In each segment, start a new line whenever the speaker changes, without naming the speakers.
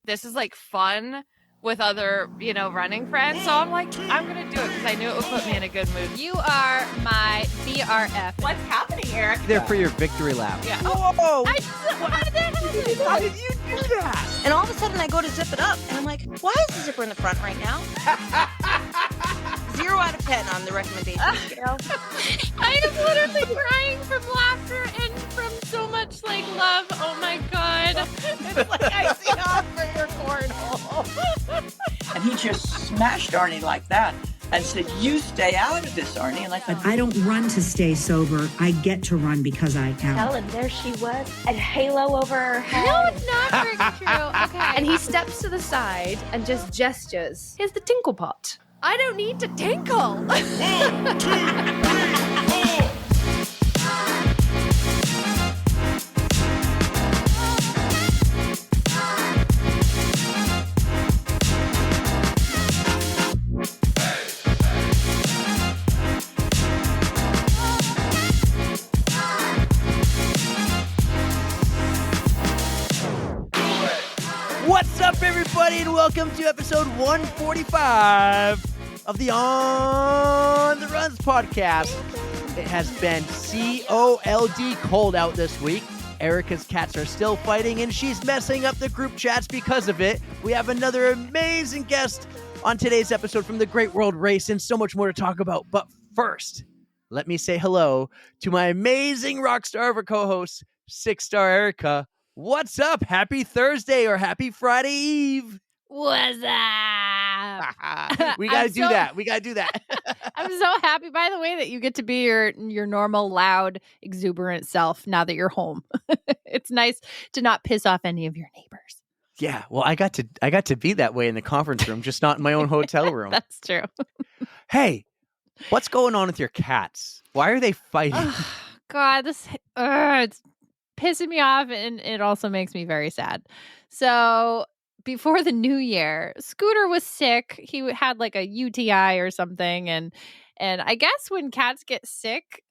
this is like fun with other, running friends. So I'm like, I'm going to do it because I knew it would put me in a good mood.
You are my BRF.
What's happening, Eric?
There for your victory lap.
Yeah.
Whoa!
How did that happen?
How did you do that?
And all of a sudden I go to zip it up and I'm like, why is the zipper in the front right now? 0 out of 10 on the recommendation scale.
I am literally crying from laughter and from so much love. Oh my God. It's like icing off for your cornhole.
And he just smashed Arnie like that and said, you stay out of this, Arnie. And
But I don't run to stay sober. I get to run because I am.
And there she was, a halo over her head.
No, it's not very true. Okay.
And he steps to the side and just gestures. Here's the tinkle pot. I don't need to tinkle.
1, 2, 3, 4.
What's up, everybody, and welcome to episode 145 of the On the Runs podcast. It has been COLD cold out this week. Erica's cats are still fighting, and she's messing up the group chats because of it. We have another amazing guest on today's episode from the Great World Race, and so much more to talk about. But first, let me say hello to my amazing rock star of a co-host, 6-star Erica. What's up? Happy Thursday or happy Friday Eve.
What's up?
We got to do that. We got to do that.
I'm so happy, by the way, that you get to be your normal, loud, exuberant self now that you're home. It's nice to not piss off any of your neighbors.
Yeah, well, I got to be that way in the conference room, just not in my own hotel room.
That's true.
Hey, what's going on with your cats? Why are they fighting?
Oh, God, it's pissing me off, and it also makes me very sad. So before the new year, Scooter was sick. He had like a UTI or something, and I guess when cats get sick,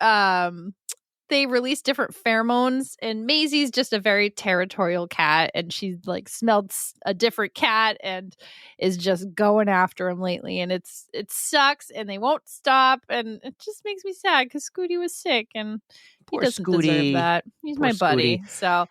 they release different pheromones. And Maisie's just a very territorial cat, and she like smelled a different cat and is just going after him lately. And it sucks, and they won't stop, and it just makes me sad because Scooty was sick, and
Poor
he doesn't
Scooty.
deserve that. He's my buddy, so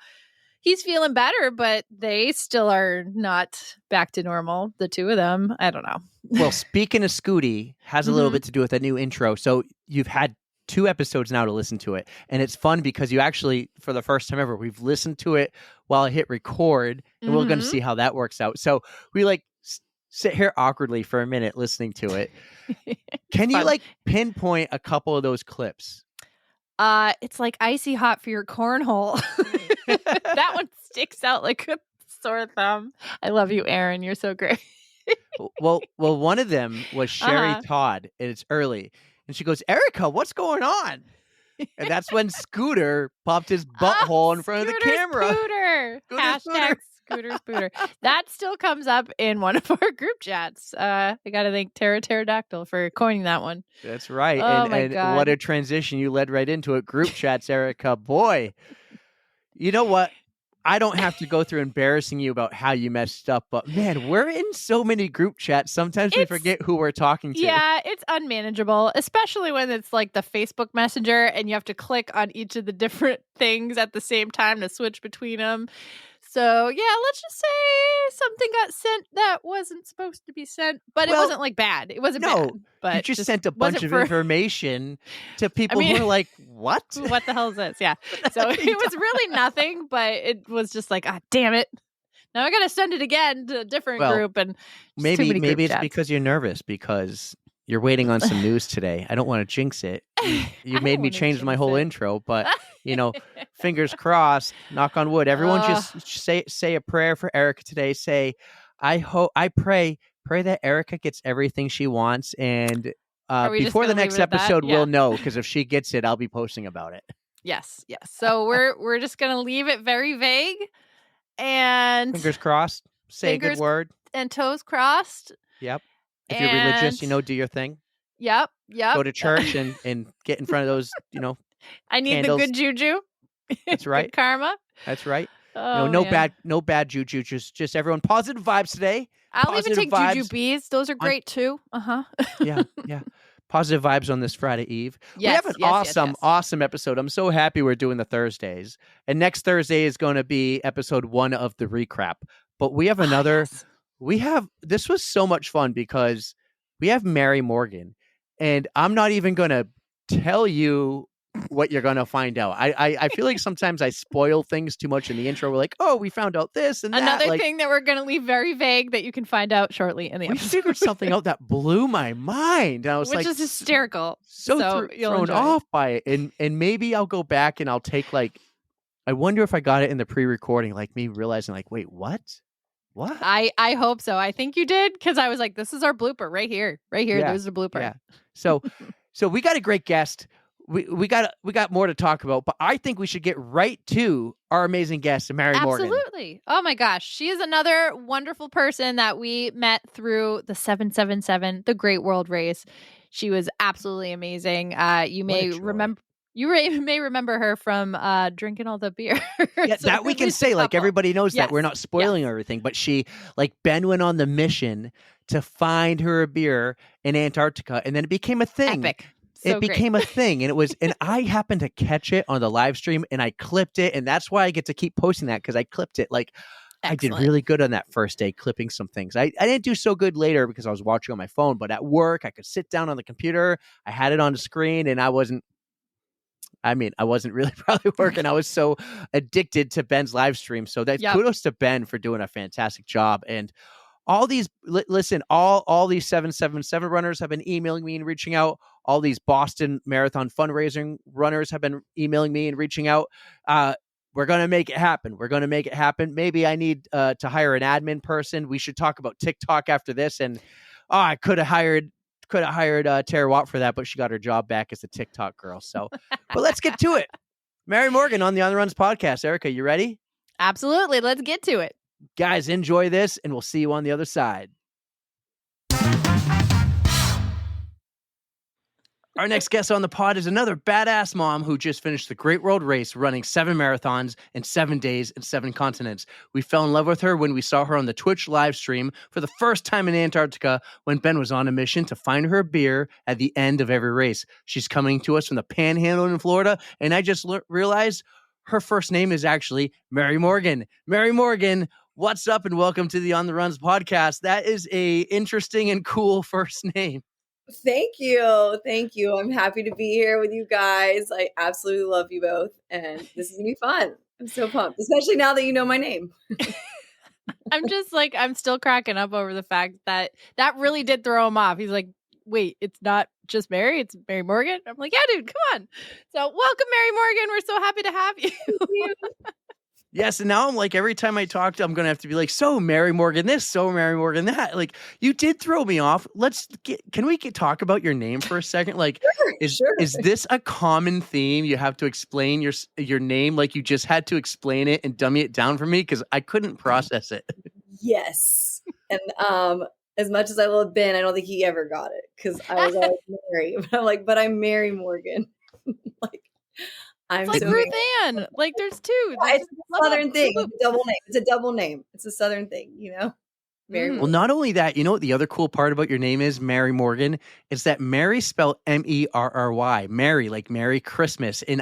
he's feeling better, but they still are not back to normal. The two of them, I don't know.
Well, speaking of Scooty, has a little bit to do with a new intro. So you've had 2 episodes now to listen to it. And it's fun because you actually, for the first time ever, we've listened to it while I hit record, and we're going to see how that works out. So we sit here awkwardly for a minute listening to it. Can you pinpoint a couple of those clips?
It's like icy hot for your cornhole. That one sticks out like a sore thumb. I love you, Aaron. You're so great.
Well, one of them was Sherry Todd, and it's early. And she goes, Erica, what's going on? And that's when Scooter popped his butthole in front of the camera.
Scooter. Hashtag Scooter Spooter. That still comes up in one of our group chats. I got to thank Pterodactyl for coining that one.
That's right.
Oh, my
and
God.
What a transition. You led right into it. Group chats, Erica. Boy, you know what? I don't have to go through embarrassing you about how you messed up, but man, we're in so many group chats. Sometimes we forget who we're talking to.
Yeah, it's unmanageable, especially when it's like the Facebook Messenger and you have to click on each of the different things at the same time to switch between them. So yeah, let's just say something got sent that wasn't supposed to be sent, but it wasn't like bad. It wasn't bad. But
you just sent a bunch of information to people who were like, what?
What the hell is this? Yeah. So it was really nothing, but it was just like, damn it. Now I got to send it again to a different group. And
maybe it's because you're nervous because you're waiting on some news today. I don't want to jinx it. You made me change my whole intro, but fingers crossed, knock on wood. Everyone just say a prayer for Erica today. Say, I pray that Erica gets everything she wants. And before the next episode, we'll know, because if she gets it, I'll be posting about it.
Yes. So we're just going to leave it very vague, and
fingers crossed. Say a good word.
And toes crossed.
Yep. If you're religious, do your thing.
Yep.
Go to church and get in front of those,
I need
candles.
the good juju.
That's right.
Good karma.
That's right.
Oh,
no
man.
bad juju. Just everyone positive vibes today.
I'll even
Positive
take
vibes
Juju bees. Those are
on-
great too. Uh-huh.
Yeah. Positive vibes on this Friday Eve. We have an
Yes.
awesome episode. I'm so happy we're doing the Thursdays. And next Thursday is going to be episode 1 of the recap. But we have another. This was so much fun because we have Mary Morgan. And I'm not even going to tell you what you're going to find out. I feel like sometimes I spoil things too much in the intro. We're like, oh, we found out this and that.
Another
Like,
thing that we're going to leave very vague that you can find out shortly in the
we
episode.
figured something out that blew my mind. I was
Which
like,
is hysterical.
so
you'll
thrown
enjoy it.
off by it. And maybe I'll go back and I'll take I wonder if I got it in the pre-recording, like me realizing like, wait, what?
I hope so. I think you did because I was like, this is our blooper right here.
Yeah,
There's the blooper.
Yeah. So we got a great guest. We got more to talk about, but I think we should get right to our amazing guest, Mary Morgan.
Absolutely. Oh my gosh. She is another wonderful person that we met through the 777, the Great World Race. She was absolutely amazing. You may remember her from drinking all the beer.
Yeah, that we can say, like everybody knows that we're not spoiling
Yes.
everything, but she, like, Ben went on the mission to find her a beer in Antarctica, and then it became a thing.
Epic.
It became a thing, and and I happened to catch it on the live stream, and I clipped it, and that's why I get to keep posting that, because I clipped it. Like, I did really good on that first day clipping some things. I didn't do so good later because I was watching on my phone, but at work I could sit down on the computer, I had it on the screen, and I wasn't really probably working. I was so addicted to Ben's live stream. So kudos to Ben for doing a fantastic job. And all these, all these 777 runners have been emailing me and reaching out. All these Boston Marathon fundraising runners have been emailing me and reaching out. We're going to make it happen. Maybe I need to hire an admin person. We should talk about TikTok after this. And I could have hired Tara Watt for that, but she got her job back as a TikTok girl. So, but let's get to it. Mary Morgan on the On the Runs podcast. Erica, you ready?
Absolutely. Let's get to it.
Guys, enjoy this, and we'll see you on the other side. Our next guest on the pod is another badass mom who just finished the Great World Race, running 7 marathons in 7 days and 7 continents. We fell in love with her when we saw her on the Twitch live stream for the first time in Antarctica when Ben was on a mission to find her a beer at the end of every race. She's coming to us from the Panhandle in Florida, and I just realized her first name is actually Mary Morgan. Mary Morgan, what's up, and welcome to the On the Runs podcast. That is a interesting and cool first name.
Thank you. I'm happy to be here with you guys. I absolutely love you both, and this is gonna be fun. I'm so pumped, especially now that you know my name.
I'm still cracking up over the fact that really did throw him off. He's like, wait, it's not just Mary, it's Mary Morgan. I'm like, yeah, dude, come on. So welcome, Mary Morgan. We're so happy to have you.
Yes, and now I'm like, every time I talk to, I'm going to have to be like, so Mary Morgan this, so Mary Morgan that. Like, you did throw me off. Can we talk about your name for a second? Like,
Sure.
Is this a common theme? You have to explain your name, like you just had to explain it and dummy it down for me because I couldn't process it.
Yes. And as much as I love Ben, I don't think he ever got it because I was always Mary. But I'm like, but I'm Mary Morgan. Like,
It's like Ruth Ann. Like, there's two.
It's a Southern thing. It's a double name. It's a double name. It's a Southern thing, Mary
Well,
Morgan.
not only that, you know what the other cool part about your name is, Mary Morgan, is that Mary spelled Merry, Mary, like Merry Christmas. And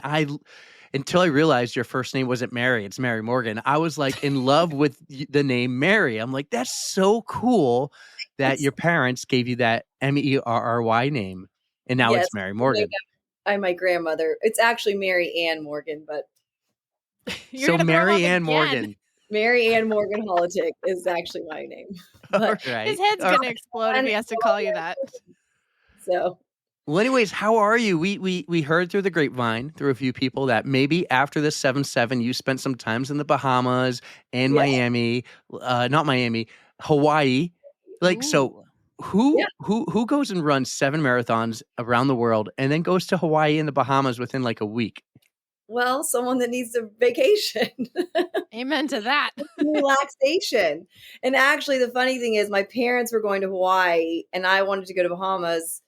until I realized your first name wasn't Mary, it's Mary Morgan, I was like in love with the name Mary. I'm like, that's so cool that your parents gave you that Merry name. And now it's Mary Morgan.
I'm my grandmother. It's actually Mary Ann Morgan, but
so Mary Ann Morgan.
Mary Ann Morgan Holotik is actually my name. But
right.
His head's going to explode if he has to call you that.
So,
well, anyways, how are you? We heard through the grapevine, through a few people, that maybe after the 7-7, you spent some times in the Bahamas and Miami, not Miami, Hawaii. Like, so who goes and runs 7 marathons around the world and then goes to Hawaii and the Bahamas within like a week?
well, someone that needs a vacation.
Amen to that.
Relaxation. And actually, the funny thing is my parents were going to Hawaii and I wanted to go to Bahamas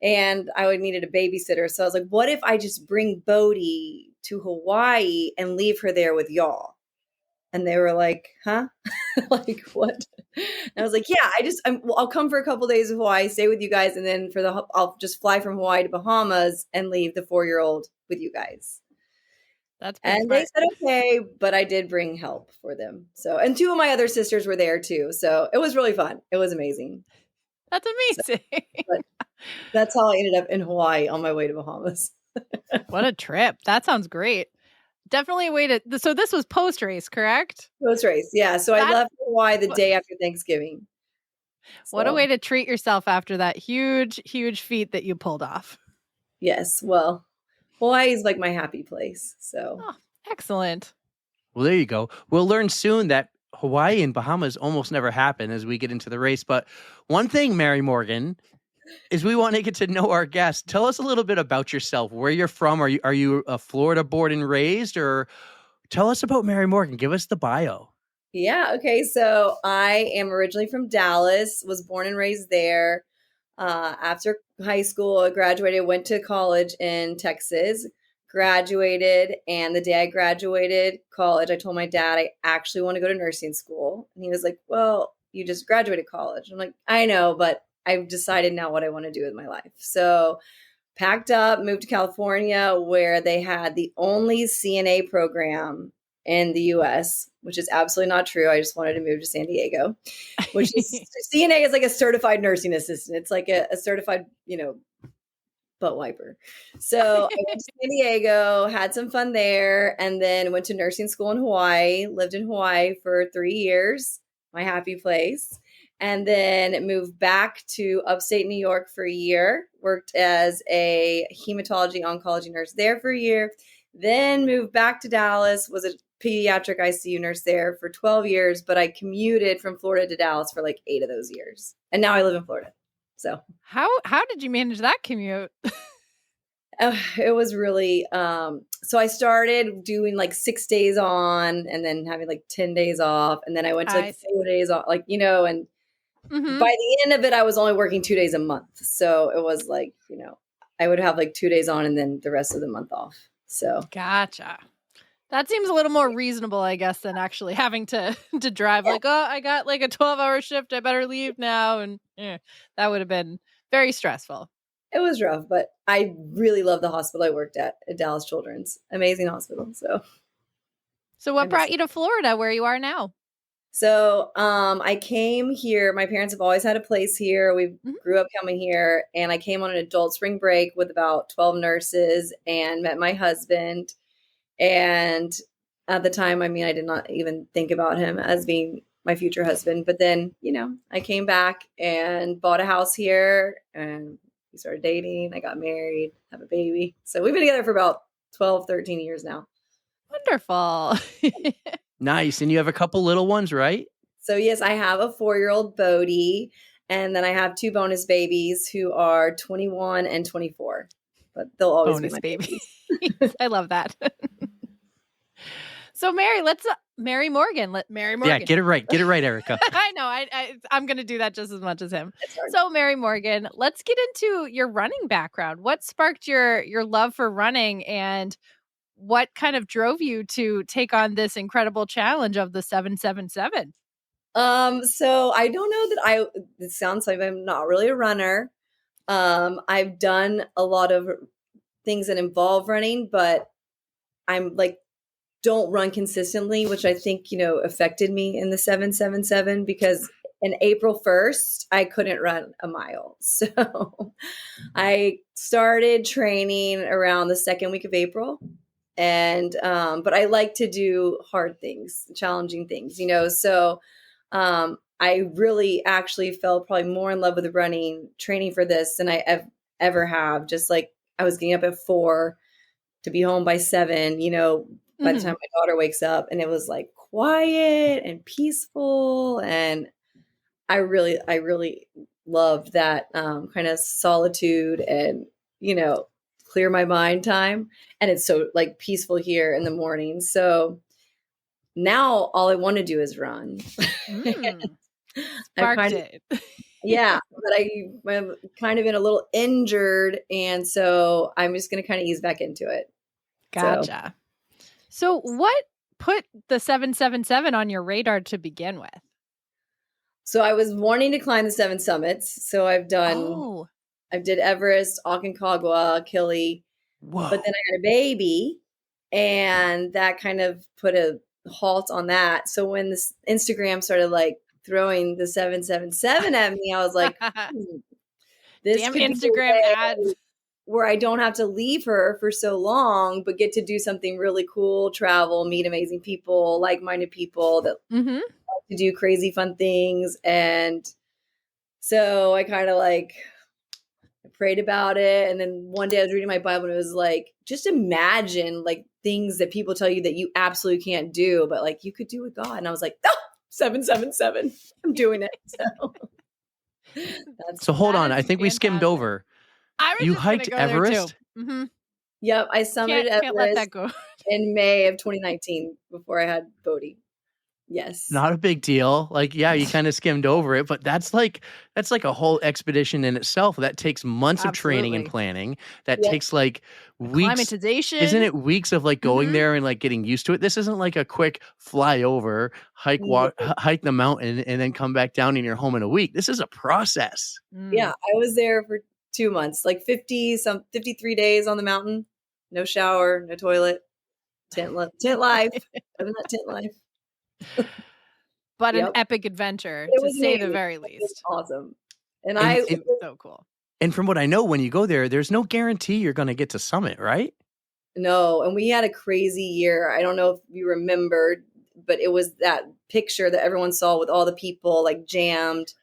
and I needed a babysitter. So I was like, what if I just bring Bodhi to Hawaii and leave her there with y'all? And they were like, huh? Like, what? And I was like, yeah, I'll come for a couple days of Hawaii, stay with you guys. And then I'll just fly from Hawaii to Bahamas and leave the 4-year-old with you guys.
That's pretty
And
smart.
they said, okay, but I did bring help for them. So, and 2 of my other sisters were there too. So it was really fun. It was amazing.
That's amazing.
But that's how I ended up in Hawaii on my way to Bahamas.
What a trip. That sounds great. Definitely a way to, so this was post race, correct?
Post race. Yeah. So I left Hawaii the day after Thanksgiving.
What a way to treat yourself after that huge, huge feat that you pulled off.
Yes. Well, Hawaii is like my happy place. So
excellent.
Well, there you go. We'll learn soon that Hawaii and Bahamas almost never happen as we get into the race. But one thing, Mary Morgan, is we want to get to know our guests. Tell us a little bit about yourself, where you're from. Are you a Florida born and raised, or tell us about Mary Morgan. Give us the bio.
Yeah. Okay. So I am originally from Dallas, was born and raised there. After high school, I graduated, went to college in Texas, graduated. And the day I graduated college, I told my dad I actually want to go to nursing school. And he was like, well, you just graduated college. I'm like, I know, but I've decided now what I want to do with my life. So packed up, moved to California, where they had the only CNA program in the US, which is absolutely not true. I just wanted to move to San Diego, which is CNA is like a certified nursing assistant. It's like a certified, butt wiper. So I went to San Diego, had some fun there, and then went to nursing school in Hawaii, lived in Hawaii for 3 years, my happy place. And then moved back to upstate New York for a year, worked as a hematology oncology nurse there for a year, then moved back to Dallas, was a pediatric ICU nurse there for 12 years, but I commuted from Florida to Dallas for like 8 of those years. And now I live in Florida. So
how did you manage that commute?
It was really, so I started doing like 6 days on and then having like 10 days off. And then I went to like 4 days off, and by the end of it, I was only working 2 days a month. So it was like, I would have like 2 days on and then the rest of the month off. So
gotcha. That seems a little more reasonable, I guess, than actually having to drive. Yeah. Like, oh, I got like a 12-hour shift. I better leave now. And that would have been very stressful.
It was rough, but I really love the hospital I worked at Dallas Children's. Amazing hospital.
So what brought you to Florida where you are now?
So I came here. My parents have always had a place here. We grew up coming here, and I came on an adult spring break with about 12 nurses and met my husband. And at the time, I did not even think about him as being my future husband. But then, I came back and bought a house here, and we started dating. I got married, have a baby. So we've been together for about 12, 13 years now.
Wonderful.
Nice. And you have a couple little ones, right?
So yes, I have a 4-year-old Bodie, and then I have 2 bonus babies who are 21 and 24. But they'll always
bonus
be my
babies. I love that. So Mary, Mary Morgan.
Yeah, get it right. Get it right, Erica.
I know. I'm going to do that just as much as him. So Mary Morgan, let's get into your running background. What sparked your love for running, and what kind of drove you to take on this incredible challenge of the 777?
So I don't know that it sounds like I'm not really a runner. I've done a lot of things that involve running, but I'm like, don't run consistently, which I think, affected me in the 777 because in April 1st, I couldn't run a mile. So I started training around the second week of April. And, but I like to do hard things, challenging things, so, I really actually fell probably more in love with running, training for this than I ever have. Just like I was getting up at 4 to be home by 7, by the time my daughter wakes up, and it was like quiet and peaceful. And I really loved that, kind of solitude and, clear my mind time. And it's so like peaceful here in the morning. So now all I want to do is run.
Sparked it.
Yeah. But I'm kind of been a little injured. And so I'm just going to kind of ease back into it.
Gotcha. So what put the 777 on your radar to begin with?
So I was wanting to climb the 7 summits. So I did Everest, Aconcagua, Kili,
Whoa.
but then I had a baby and that kind of put a halt on that. So when this Instagram started like throwing the 777 at me, I was like, this
Damn
could
Instagram
be a way
ads.
where I don't have to leave her for so long, but get to do something really cool, travel, meet amazing people, like-minded people that
Mm-hmm.
like to do crazy fun things. And so I kind of like prayed about it. And then one day I was reading my Bible and it was like, just imagine like things that people tell you that you absolutely can't do, but like you could do with God. And I was like, 777, I'm doing it.
So hold
That
on.
is
I think we skimmed
fantastic.
over.
I was
You
just gonna
hiked
go there, too.
Everest?
Mm-hmm.
Yep. I summited
Can't let
Everest
that go.
in May of 2019 before I had Bodhi. Yes.
Not a big deal. Like, yeah, you kind of skimmed over it, but that's like a whole expedition in itself. That takes months of training and
Absolutely.
planning. That
Yep.
takes like weeks.
Acclimatization.
Isn't it weeks of like going
Mhm.
there and like getting used to it? This isn't like a quick fly over, hike the mountain, and then come back down and you're home in a week. This is a process.
Yeah. I was there for 2 months, like 53 days on the mountain. No shower, no toilet, tent life. Other than that, tent life.
But an
Yep.
epic adventure,
It
to
was
say the
amazing.
very
It was
least.
awesome. And
So cool.
And from what I know, when you go there, there's no guarantee you're going to get to summit, right?
No, and we had a crazy year. I don't know if you remembered, but it was that picture that everyone saw with all the people like jammed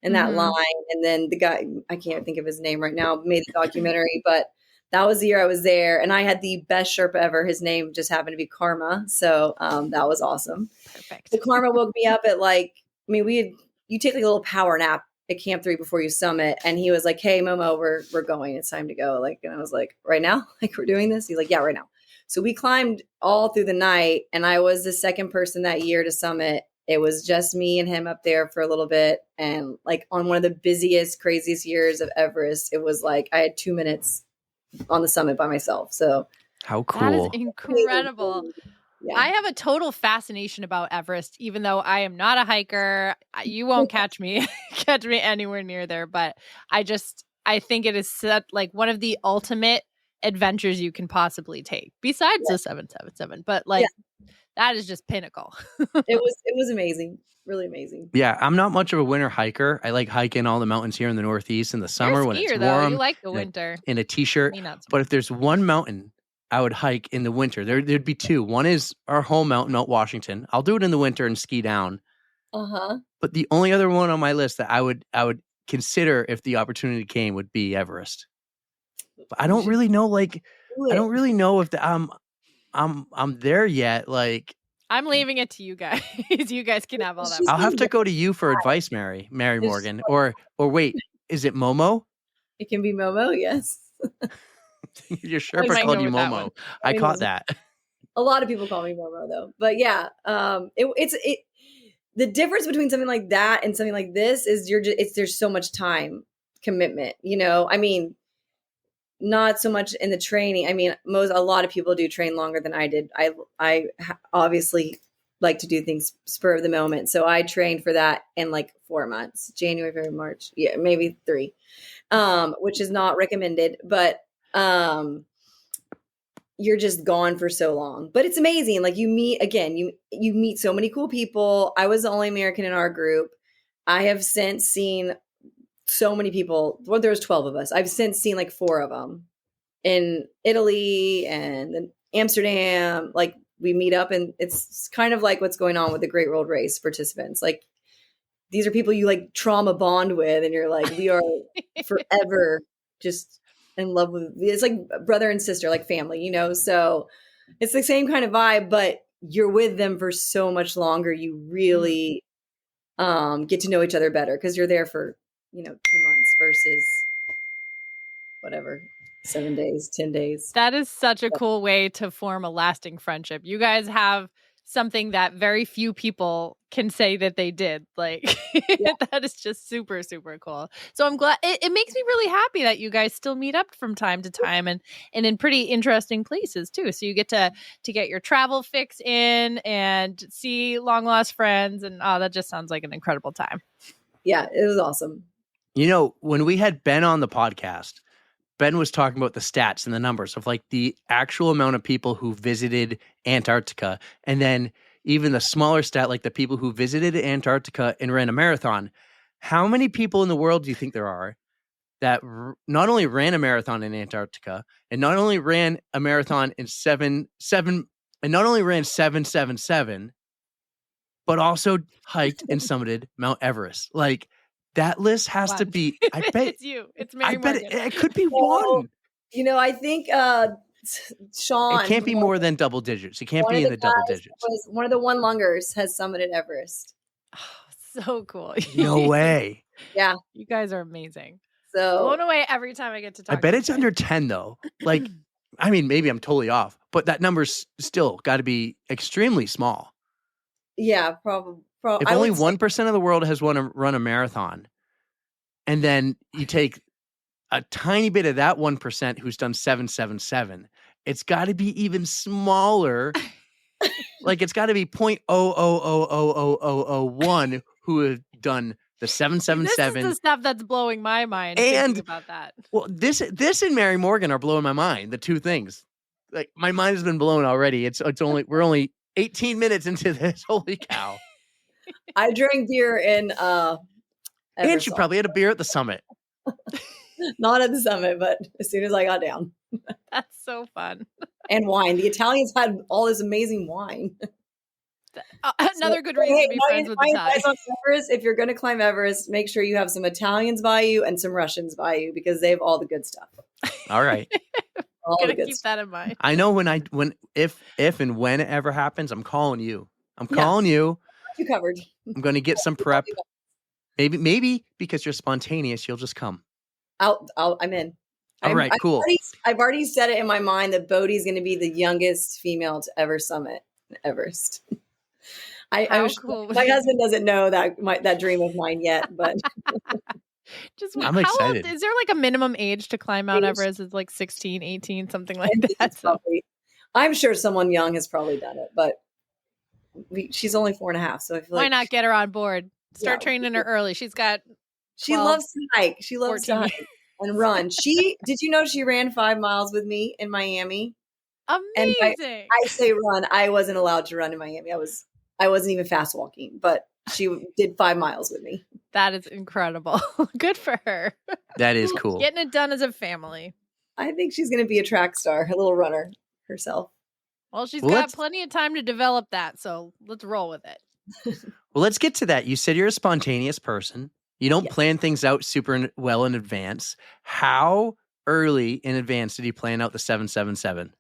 in that
Mhm.
line. And then the guy, I can't think of his name right now, made the documentary, but that was the year I was there. And I had the best Sherpa ever. His name just happened to be Karma. So that was awesome.
Perfect.
The Karma woke me up at like, I mean, you take like a little power nap at Camp 3 before you summit. And he was like, hey, Momo, we're going. It's time to go. Like, and I was like, right now? Like, we're doing this? He's like, yeah, right now. So we climbed all through the night. And I was the second person that year to summit. It was just me and him up there for a little bit. And like on one of the busiest, craziest years of Everest, it was like I had 2 minutes on the summit by myself. So
how cool.
That is incredible.
Yeah.
I have a total fascination about Everest, even though I am not a hiker. You won't catch me anywhere near there. But I think it is like one of the ultimate adventures you can possibly take, besides the 777. But like that is just pinnacle.
It was amazing. Really amazing.
Yeah, I'm not much of a winter hiker. I like hiking all the mountains here in the Northeast in the summer
You're a
when it's
skier, though.
warm.
You like the winter.
In a t-shirt.
Me not so
But if there's one mountain I would hike in the winter, there'd be two. One is our home mountain, Mount Washington. I'll do it in the winter and ski down.
Uh-huh.
But the only other one on my list that I would consider if the opportunity came would be Everest. But I don't really know, like, I don't really know if I'm there yet. Like,
I'm leaving it to you guys. You guys can have all that.
I'll have to go to you for advice, Mary Morgan. Or wait, is it Momo?
It can be Momo, yes.
Your
might
Sherpa
go
called you
with that one.
Momo. I caught that.
A lot of people call me Momo though. But yeah, it's the difference between something like that and something like this is there's so much time commitment, you know? I mean, not so much in the training. I mean, a lot of people do train longer than I did. I obviously like to do things spur of the moment. So I trained for that in like 4 months, January, February, March. Yeah, maybe 3, which is not recommended, but you're just gone for so long. But it's amazing. Like you meet so many cool people. I was the only American in our group. I have since seen so many people. Well, there was 12 of us. I've since seen like 4 of them in Italy and then Amsterdam. Like we meet up and it's kind of like what's going on with the Great World Race participants. Like these are people you like trauma bond with and you're like, we are forever just in love with. It's like brother and sister, like family, you know? So it's the same kind of vibe, but you're with them for so much longer. You really get to know each other better because you're there for, 2 months versus whatever, 7 days, 10 days.
That is such a cool way to form a lasting friendship. You guys have something that very few people can say that they did. Like that is just super, super cool. So I'm glad it makes me really happy that you guys still meet up from time to time and in pretty interesting places too. So you get to get your travel fix in and see long lost friends. And that just sounds like an incredible time.
Yeah, it was awesome.
You know, when we had Ben on the podcast, Ben was talking about the stats and the numbers of like the actual amount of people who visited Antarctica, and then even the smaller stat, like the people who visited Antarctica and ran a marathon. How many people in the world do you think there are that not only ran a marathon in Antarctica and not only ran a marathon in 777, but also hiked and summited Mount Everest? Like, that list has to be, I bet
it's you. It's Mary
I bet
Morgan.
it could be one.
You know, I think Sean.
It can't be more than double digits. It can't
one
be
of
in the double
guys
digits.
Was one of the one lungers has summited Everest.
So cool.
No way.
Yeah.
You guys are amazing.
So
Blown away every time I get to talk.
I bet
to
it's
you
under 10 though. Like, I mean, maybe I'm totally off, but that number's still got to be extremely small.
Yeah, probably.
If only 1% of the world has run a marathon, and then you take a tiny bit of that 1% who's done 777, it's got to be even smaller. Like, it's got to be 0.0000001 who have done the 777.
This is the stuff that's blowing my mind.
And
thinking about that.
Well, this and Mary Morgan are blowing my mind. The two things, like, my mind has been blown already. We're only 18 minutes into this. Holy cow!
I drank beer in
And she probably had a beer at the summit.
Not at the summit, but as soon as I got down.
That's so fun.
And wine. The Italians had all this amazing wine.
Another good reason to be friends with the Italians.
On Everest, if you're going to climb Everest, make sure you have some Italians by you and some Russians by you because they have all the good stuff.
All right.
All
I'm
the
gonna
good
keep
stuff.
that in mind.
I know if and when it ever happens, I'm calling you. I'm calling you.
You covered.
I'm going to get some prep. Maybe because you're spontaneous, you'll just come.
I'm in.
All right, cool.
I've already said it in my mind that Bodhi's going to be the youngest female to ever summit Everest.
Cool.
My husband doesn't know that dream of mine yet, but
I'm excited.
Is there like a minimum age to climb Mount Everest? It's like 16, 18, something like that.
I'm sure someone young has probably done it, but she's only 4.5, so I feel
why not get her on board? Start training her early. She's got.
She loves to hike. She loves 14. To hike and run. Did you know she ran 5 miles with me in Miami?
Amazing.
I say run. I wasn't allowed to run in Miami. I wasn't even fast walking, but she did 5 miles with me.
That is incredible. Good for her.
That is cool.
Getting it done as a family.
I think she's going to be a track star, a little runner herself.
Well, she's got plenty of time to develop that, so let's roll with it.
Well, let's get to that. You said you're a spontaneous person. You don't plan things out super well in advance. How early in advance did you plan out the 777?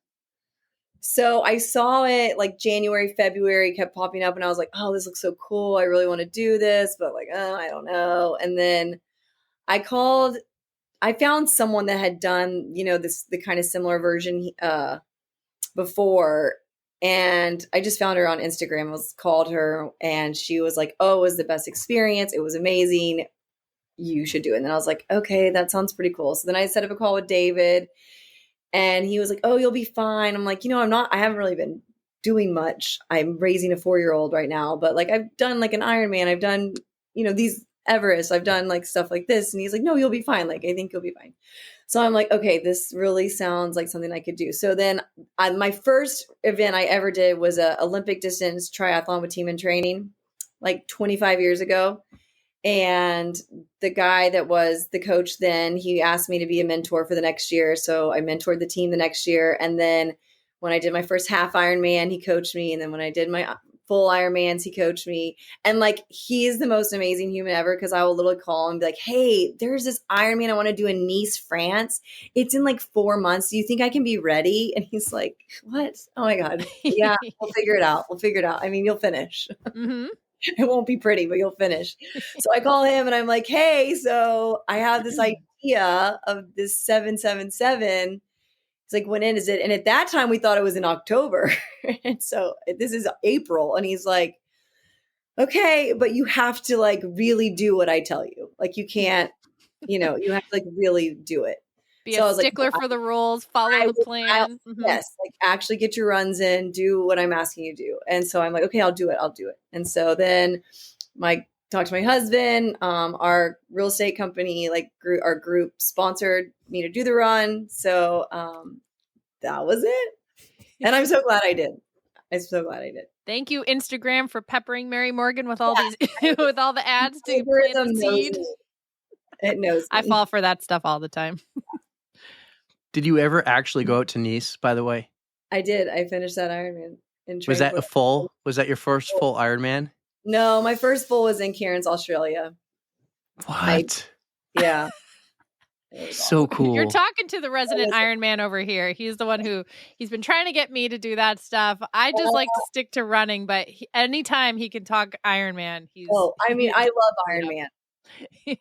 So I saw it like January, February, kept popping up, and I was like, oh, this looks so cool. I really want to do this, but like, I don't know. And then I found someone that had done, the kind of similar version before. And I just found her on Instagram, called her, and she was like, oh, it was the best experience. It was amazing. You should do it. And then I was like, okay, that sounds pretty cool. So then I set up a call with David, and he was like, oh, you'll be fine. I'm like, I haven't really been doing much. I'm raising a 4-year-old right now, but like I've done like an Ironman. I've done, these Everest. I've done like stuff like this. And he's like, no, you'll be fine. Like, I think you'll be fine. So I'm like, okay, this really sounds like something I could do. So then my first event I ever did was a Olympic distance triathlon with Team in Training, like 25 years ago. And the guy that was the coach then, he asked me to be a mentor for the next year. So I mentored the team the next year. And then when I did my first half Ironman, he coached me. And then when I did my full Ironmans, he coached me. And like, he is the most amazing human ever, because I will literally call and be like, hey, there's this Ironman I want to do in Nice, France. It's in like 4 months. Do you think I can be ready? And he's like, what? Oh my God. Yeah, we'll figure it out. I mean, you'll finish.
Mm-hmm.
It won't be pretty, but you'll finish. So I call him and I'm like, hey, so I have this idea of this 777. It's like, when is it? And at that time we thought it was in October. And so this is April. And he's like, okay, but you have to like really do what I tell you. Like you can't, you have to like really do it.
Be
So I
a
was like,
stickler for the rules, follow the plan.
Yes, like actually get your runs in, do what I'm asking you to do. And so I'm like, okay, I'll do it. And so then talked to my husband, our real estate company, like our group sponsored me to do the run. So that was it. And I'm so glad I did.
Thank you, Instagram, for peppering Mary Morgan with all these with all the ads to plant the seed.
It knows me.
I fall for that stuff all the time.
Did you ever actually go out to Nice, by the way?
I did. I finished that Ironman.
Was that was that your first full Ironman?
No, my first full was in Cairns, Australia.
What?
Yeah.
So cool.
You're talking to the resident Ironman over here. He's the one he's been trying to get me to do that stuff. I just like to stick to running, but anytime he can talk Ironman,
I love Ironman.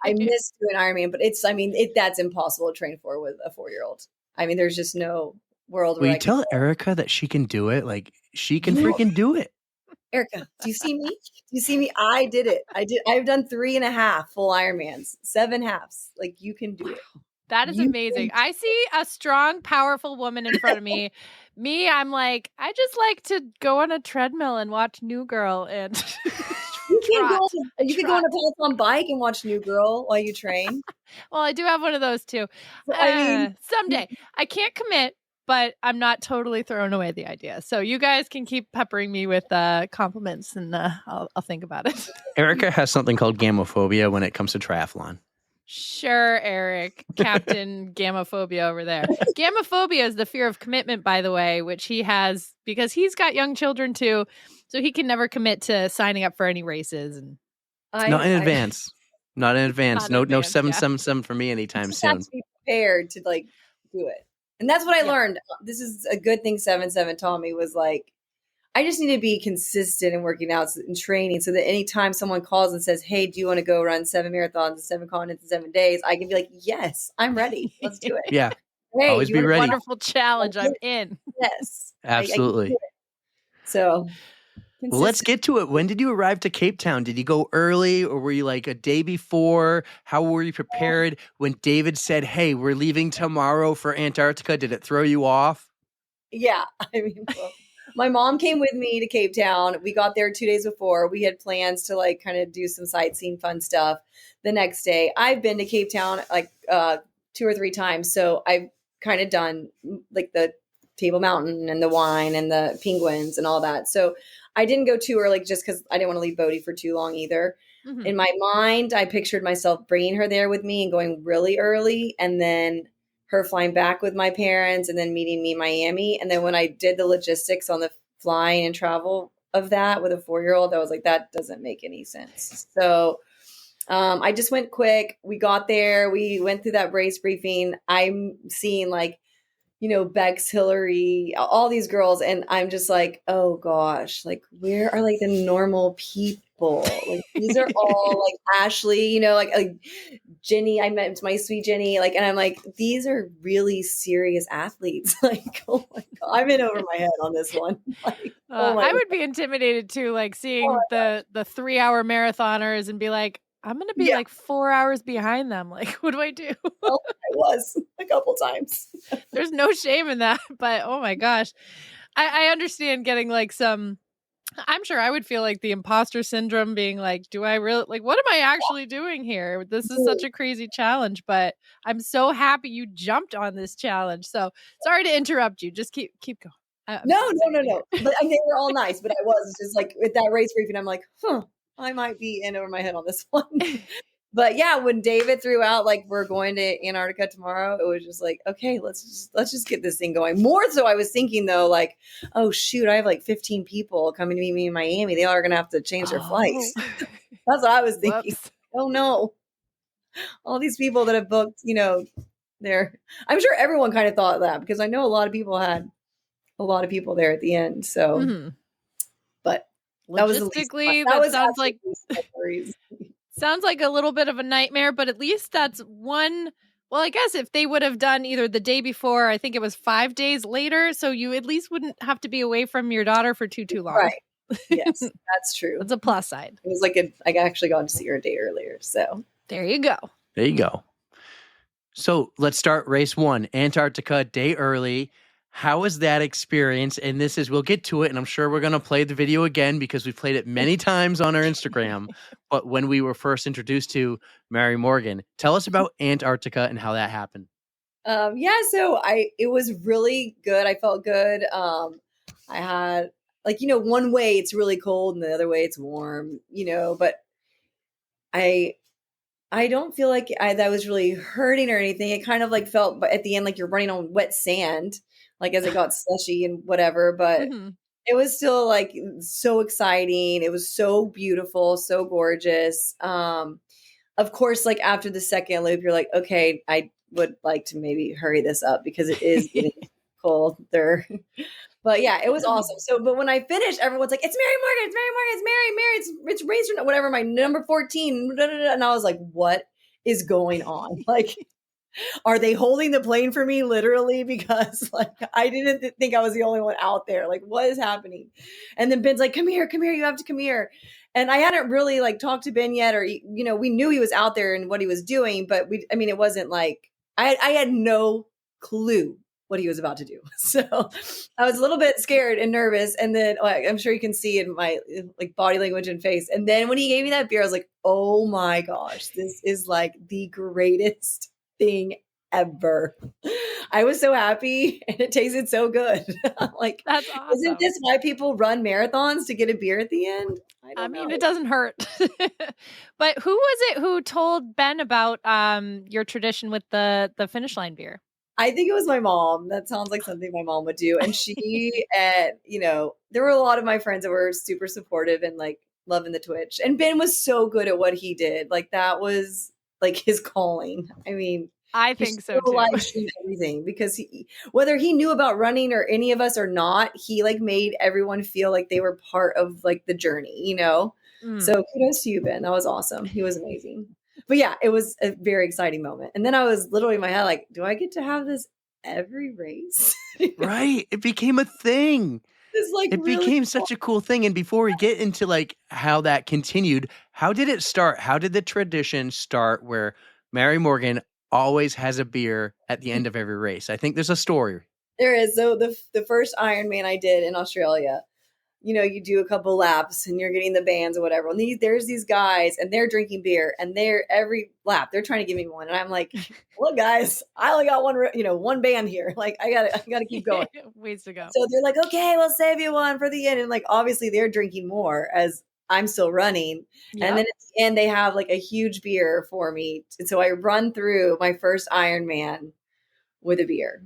I miss doing Ironman, but that's impossible to train for with a 4-year-old. I mean, there's just no world where
you tell Erica that she can do it. Like she can freaking do it.
Erica, do you see me? I did it. I've done 3.5 full Ironmans, 7 halves. Like you can do it.
That is amazing. I see a strong, powerful woman in front of me. I'm like, I just like to go on a treadmill and watch New Girl and
you can go on a Peloton bike and watch New Girl while you train.
Well, I do have one of those too. Someday. I can't commit, but I'm not totally throwing away the idea. So you guys can keep peppering me with compliments, and I'll think about it.
Erica has something called gamophobia when it comes to triathlon.
Sure, Eric, Captain Gamophobia over there. Gamophobia is the fear of commitment, by the way, which he has because he's got young children too, so he can never commit to signing up for any races. And
not in advance. No 777 for me anytime soon.
Have to be prepared to like do it, and that's what I learned. This is a good thing 7-7 taught me was like, I just need to be consistent in working out and training so that anytime someone calls and says, hey, do you want to go run 7 marathons, 7 continents in 7 days? I can be like, yes, I'm ready. Let's do it.
Yeah.
Hey,
always be ready.
Wonderful challenge. I'm in.
Yes.
Absolutely.
So.
Well, let's get to it. When did you arrive to Cape Town? Did you go early or were you like a day before? How were you prepared? When David said, hey, we're leaving tomorrow for Antarctica, did it throw you off?
Yeah. My mom came with me to Cape Town. We got there 2 days before. We had plans to like kind of do some sightseeing fun stuff the next day. I've been to Cape Town like 2 or 3 times. So I've kind of done like the Table Mountain and the wine and the penguins and all that. So I didn't go too early just because I didn't want to leave Bodhi for too long either. Mm-hmm. In my mind, I pictured myself bringing her there with me and going really early, and then her flying back with my parents and then meeting me in Miami. And then when I did the logistics on the flying and travel of that with a 4-year-old, I was like, that doesn't make any sense. So I just went quick. We got there. We went through that race briefing. I'm seeing like, Bex, Hillary, all these girls. And I'm just like, oh gosh, like where are like the normal people? Like these are all like Ashley, like Jenny, I met my sweet Jenny, like, and I'm like, these are really serious athletes. Like, oh my God, I'm in over my head on this one. Like,
I would be intimidated too, like seeing the 3-hour marathoners and be like, I'm going to be like 4 hours behind them. Like, what do I do?
Well, I was a couple times.
There's no shame in that, but oh my gosh. I understand getting like I'm sure I would feel like the imposter syndrome being like, do I really, like, what am I actually doing here? This is such a crazy challenge, but I'm so happy you jumped on this challenge. So sorry to interrupt you. Just keep going.
No. But they were all nice, but I was just like with that race briefing, I'm like, I might be in over my head on this one. But yeah, when David threw out like we're going to Antarctica tomorrow, it was just like, okay, let's just get this thing going. More so I was thinking though, like, oh shoot, I have like 15 people coming to meet me in Miami. They all are gonna have to change their flights. That's what I was thinking. Whoops. Oh no. All these people that have booked, I'm sure everyone kind of thought that because I know a lot of people had a lot of people there at the end. So but that was
logistically, that sounds like a little bit of a nightmare, but at least that's one Well, I guess if they would have done either the day before, I think it was 5 days later, so you at least wouldn't have to be away from your daughter for too long.
Right. Yes, that's true.
That's a plus side.
It was like I actually got to see her a day earlier. So
There you go.
There you go. So let's start race 1, Antarctica, day early. How was that experience? And we'll get to it, and I'm sure we're going to play the video again because we've played it many times on our Instagram. But when we were first introduced to Mary Morgan, tell us about Antarctica and how that happened.
So it was really good. I felt good. I had one way it's really cold and the other way it's warm, but I don't feel like that was really hurting or anything. It kind of like felt at the end like you're running on wet sand, like as it got slushy and whatever. But it was still like so exciting. It was so beautiful, so gorgeous. Of course, like after the second loop, you're like, okay, I would like to maybe hurry this up because it is getting cold there. But yeah, it was awesome. So, but when I finished, everyone's like, "It's Mary Morgan! It's Mary Morgan! It's Mary! It's race whatever. My number 14." And I was like, "What is going on? Like, are they holding the plane for me literally? Because like I didn't think I was the only one out there. Like, what is happening?" And then Ben's like, "Come here! You have to come here." And I hadn't really like talked to Ben yet, or we knew he was out there and what he was doing, but it wasn't like I had no clue what he was about to do. So I was a little bit scared and nervous. And then I'm sure you can see in my like body language and face. And then when he gave me that beer, I was like, oh my gosh, this is like the greatest thing ever. I was so happy and it tasted so good. Like,
that's awesome.
Isn't this why people run marathons, to get a beer at the end?
I mean, it doesn't hurt. But who was it who told Ben about your tradition with the finish line beer?
I think it was my mom. That sounds like something my mom would do. And she, there were a lot of my friends that were super supportive and like loving the Twitch. And Ben was so good at what he did. Like that was like his calling. I mean,
I think so too.
Live stream everything because whether he knew about running or any of us or not, he like made everyone feel like they were part of like the journey, So kudos to you, Ben. That was awesome. He was amazing. But yeah, it was a very exciting moment. And then I was literally in my head like, do I get to have this every race?
Right. It became a thing.
It
became such a cool thing. And before we get into like how that continued, how did it start? How did the tradition start where Mary Morgan always has a beer at the end of every race? I think there's a story.
There is. So the first Ironman I did in Australia, you do a couple laps and you're getting the bands or whatever. And there's these guys and they're drinking beer and they're every lap, they're trying to give me one. And I'm like, look guys, I only got one band here. Like I gotta keep going.
Ways to go.
So they're like, okay, we'll save you one for the end. And like, obviously they're drinking more as I'm still running. Yep. And then at the end they have like a huge beer for me. And so I run through my first Ironman with a beer.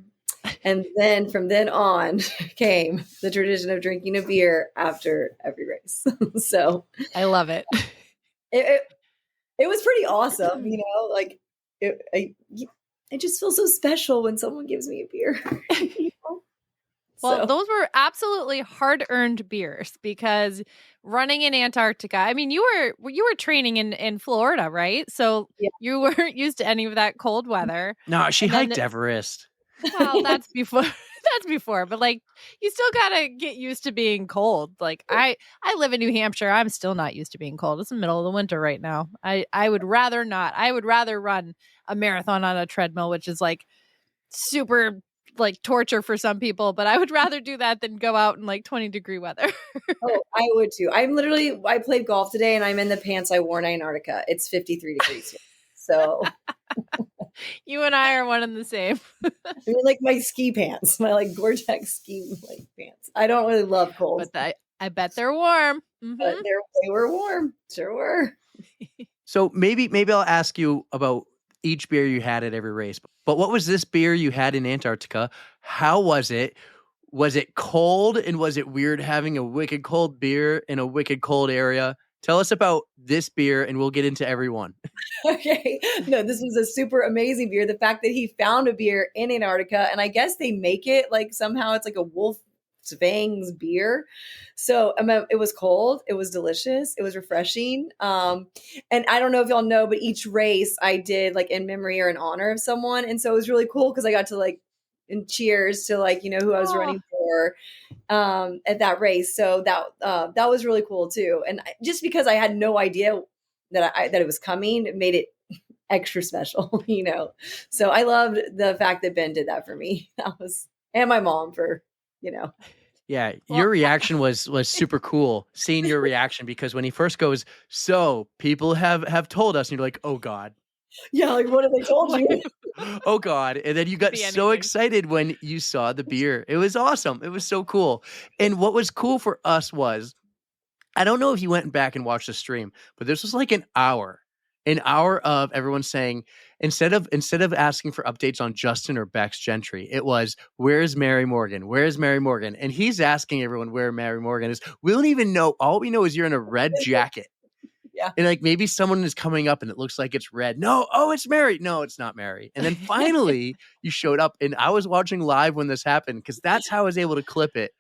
And then from then on came the tradition of drinking a beer after every race. So
I love it.
It was pretty awesome, like I just feel so special when someone gives me a beer.
Well, those were absolutely hard-earned beers because running in Antarctica, I mean, you were training in Florida, right? So you weren't used to any of that cold weather.
No, she hiked Everest.
Well, that's before. That's before, but like you still gotta get used to being cold. Like I live in New Hampshire. I'm still not used to being cold. It's the middle of the winter right now. I would rather not. I would rather run a marathon on a treadmill, which is like super like torture for some people, but I would rather do that than go out in like 20-degree weather.
Oh, I would too. I played golf today and I'm in the pants I wore in Antarctica. It's 53 degrees here. So
you and I are one and the same.
I mean, like my ski pants, my like Gore-Tex ski like pants. I don't really love cold,
but I bet they're warm. Mm-hmm.
But they were warm, sure were.
So maybe I'll ask you about each beer you had at every race. But what was this beer you had in Antarctica? How was it? Was it cold, and was it weird having a wicked cold beer in a wicked cold area? Tell us about this beer and we'll get into every one.
Okay. No, this was a super amazing beer. The fact that he found a beer in Antarctica, and I guess they make it like somehow it's like a wolf Svang's beer. So it was cold. It was delicious. It was refreshing. And I don't know if y'all know, but each race I did like in memory or in honor of someone. And so it was really cool because I got to like, and cheers to like, who I was running for at that race. So that was really cool too. And just because I had no idea that it was coming, it made it extra special, So I loved the fact that Ben did that for me. And my mom for,
Yeah, your reaction was super cool. Seeing your reaction, because when he first goes, so people have told us, and you're like, oh God.
Yeah, like what have they told you?
Oh God. And then you got so excited when you saw the beer. It was awesome. It was so cool. And what was cool for us was, I don't know if you went back and watched the stream, but this was like an hour of everyone saying, instead of asking for updates on Justin or Bex Gentry, it was, where's Mary Morgan? Where's Mary Morgan? And he's asking everyone where Mary Morgan is. We don't even know. All we know is you're in a red jacket.
Yeah.
And like maybe someone is coming up and it looks like it's red. No, oh, it's Mary. No, it's not Mary. And then finally you showed up, and I was watching live when this happened because that's how I was able to clip it.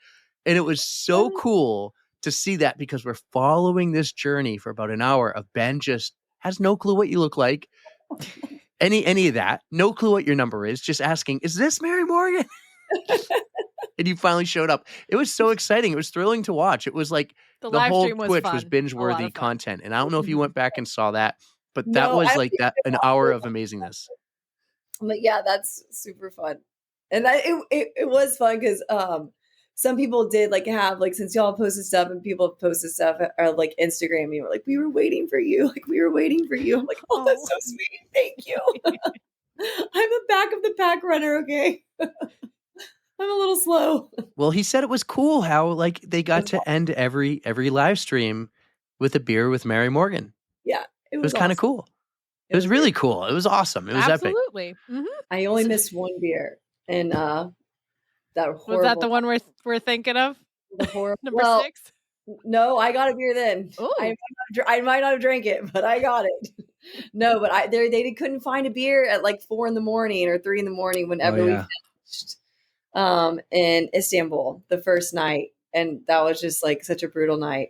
And it was so cool to see that, because we're following this journey for about an hour of Ben just has no clue what you look like. Any of that. No clue what your number is. Just asking, is this Mary Morgan? And you finally showed up. It was so exciting. It was thrilling to watch. It was like the whole
stream was
Twitch
fun.
was binge-worthy content. And I don't know if you went back and saw that, but that
No,
was
I
like that an hour of amazingness.
But yeah, that's super fun. And it was fun because some people did like have like, since y'all posted stuff and people have posted stuff or like Instagram, you were like, we were waiting for you. Like we were waiting for you. I'm like, oh, that's so sweet. Thank you. I'm a back of the pack runner. Okay. I'm a little slow.
Well, he said it was cool how like they got to end every live stream with a beer with Mary Morgan.
Yeah.
It was kind of cool. It was really cool. It was awesome. It was epic.
Absolutely. Mm-hmm.
I only missed one beer, and that horrible.
Was that the one we're thinking of?
The horrible
Number 6?
No, I got a beer then. I might not have drank it, but I got it. No, but they couldn't find a beer at like 4 a.m. or 3 a.m. whenever we finished in Istanbul the first night, and that was just like such a brutal night.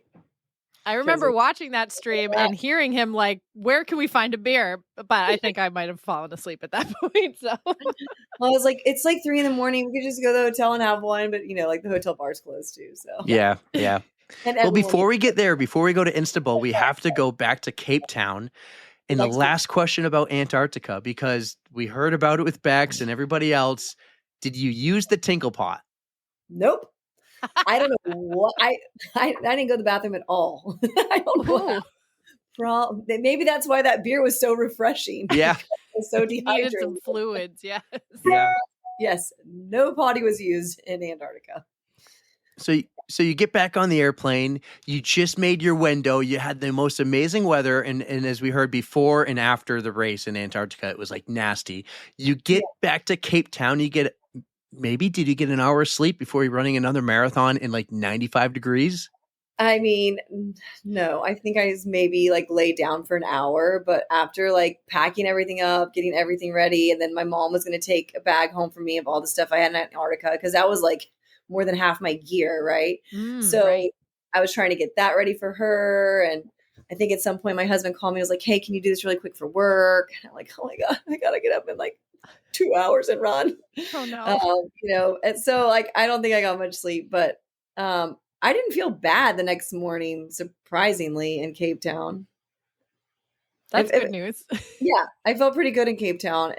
I remember watching that stream and hearing him like, where can we find a beer? But I think I might have fallen asleep at that point. So
well, I was like, it's like 3 a.m. We could just go to the hotel and have one, but like the hotel bar's closed too. So
yeah. Well, before we get there, before we go to Istanbul, we have to go back to Cape Town. And the last question about Antarctica, because we heard about it with Bex and everybody else. Did you use the tinkle pot?
Nope. I don't know what I didn't go to the bathroom at all. I don't know. Maybe that's why that beer was so refreshing.
Yeah.
It was so dehydrated.
Needed some fluids. Yes.
Yeah.
Yes. No potty was used in Antarctica.
So you get back on the airplane. You just made your window. You had the most amazing weather, and as we heard before and after the race in Antarctica, it was like nasty. You get back to Cape Town. You get. Did you get an hour of sleep before you're running another marathon in like 95 degrees?
I mean, no, I think I just maybe like laid down for an hour, but after like packing everything up, getting everything ready, and then my mom was going to take a bag home for me of all the stuff I had in Antarctica, because that was like more than half my gear, right? So I was trying to get that ready for her, and I think at some point my husband called me and was like, hey, can you do this really quick for work? And I'm like, oh my God, I got to get up in like 2 hours and run.
Oh no.
And so like, I don't think I got much sleep, but I didn't feel bad the next morning, surprisingly, in Cape Town.
That's good news.
Yeah, I felt pretty good in Cape Town,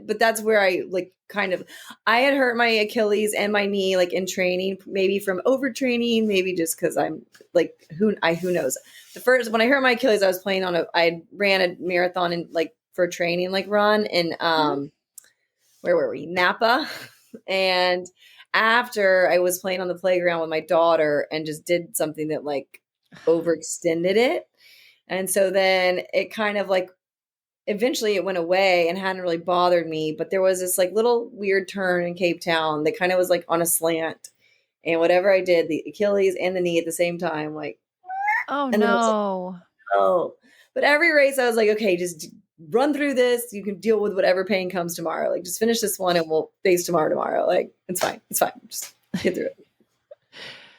but that's where I like I had hurt my Achilles and my knee like in training, maybe from overtraining, maybe just because I'm like who knows. When I hurt my Achilles, I ran a marathon and like for training like run in where were we? Napa, and after I was playing on the playground with my daughter and just did something that like overextended it. And so then it kind of like, eventually it went away and hadn't really bothered me, but there was this like little weird turn in Cape Town that kind of was like on a slant, and whatever I did, the Achilles and the knee at the same time, like,
oh
no. But every race I was like, okay, just run through this. You can deal with whatever pain comes tomorrow. Like just finish this one and we'll face tomorrow. Like it's fine. Just get through it.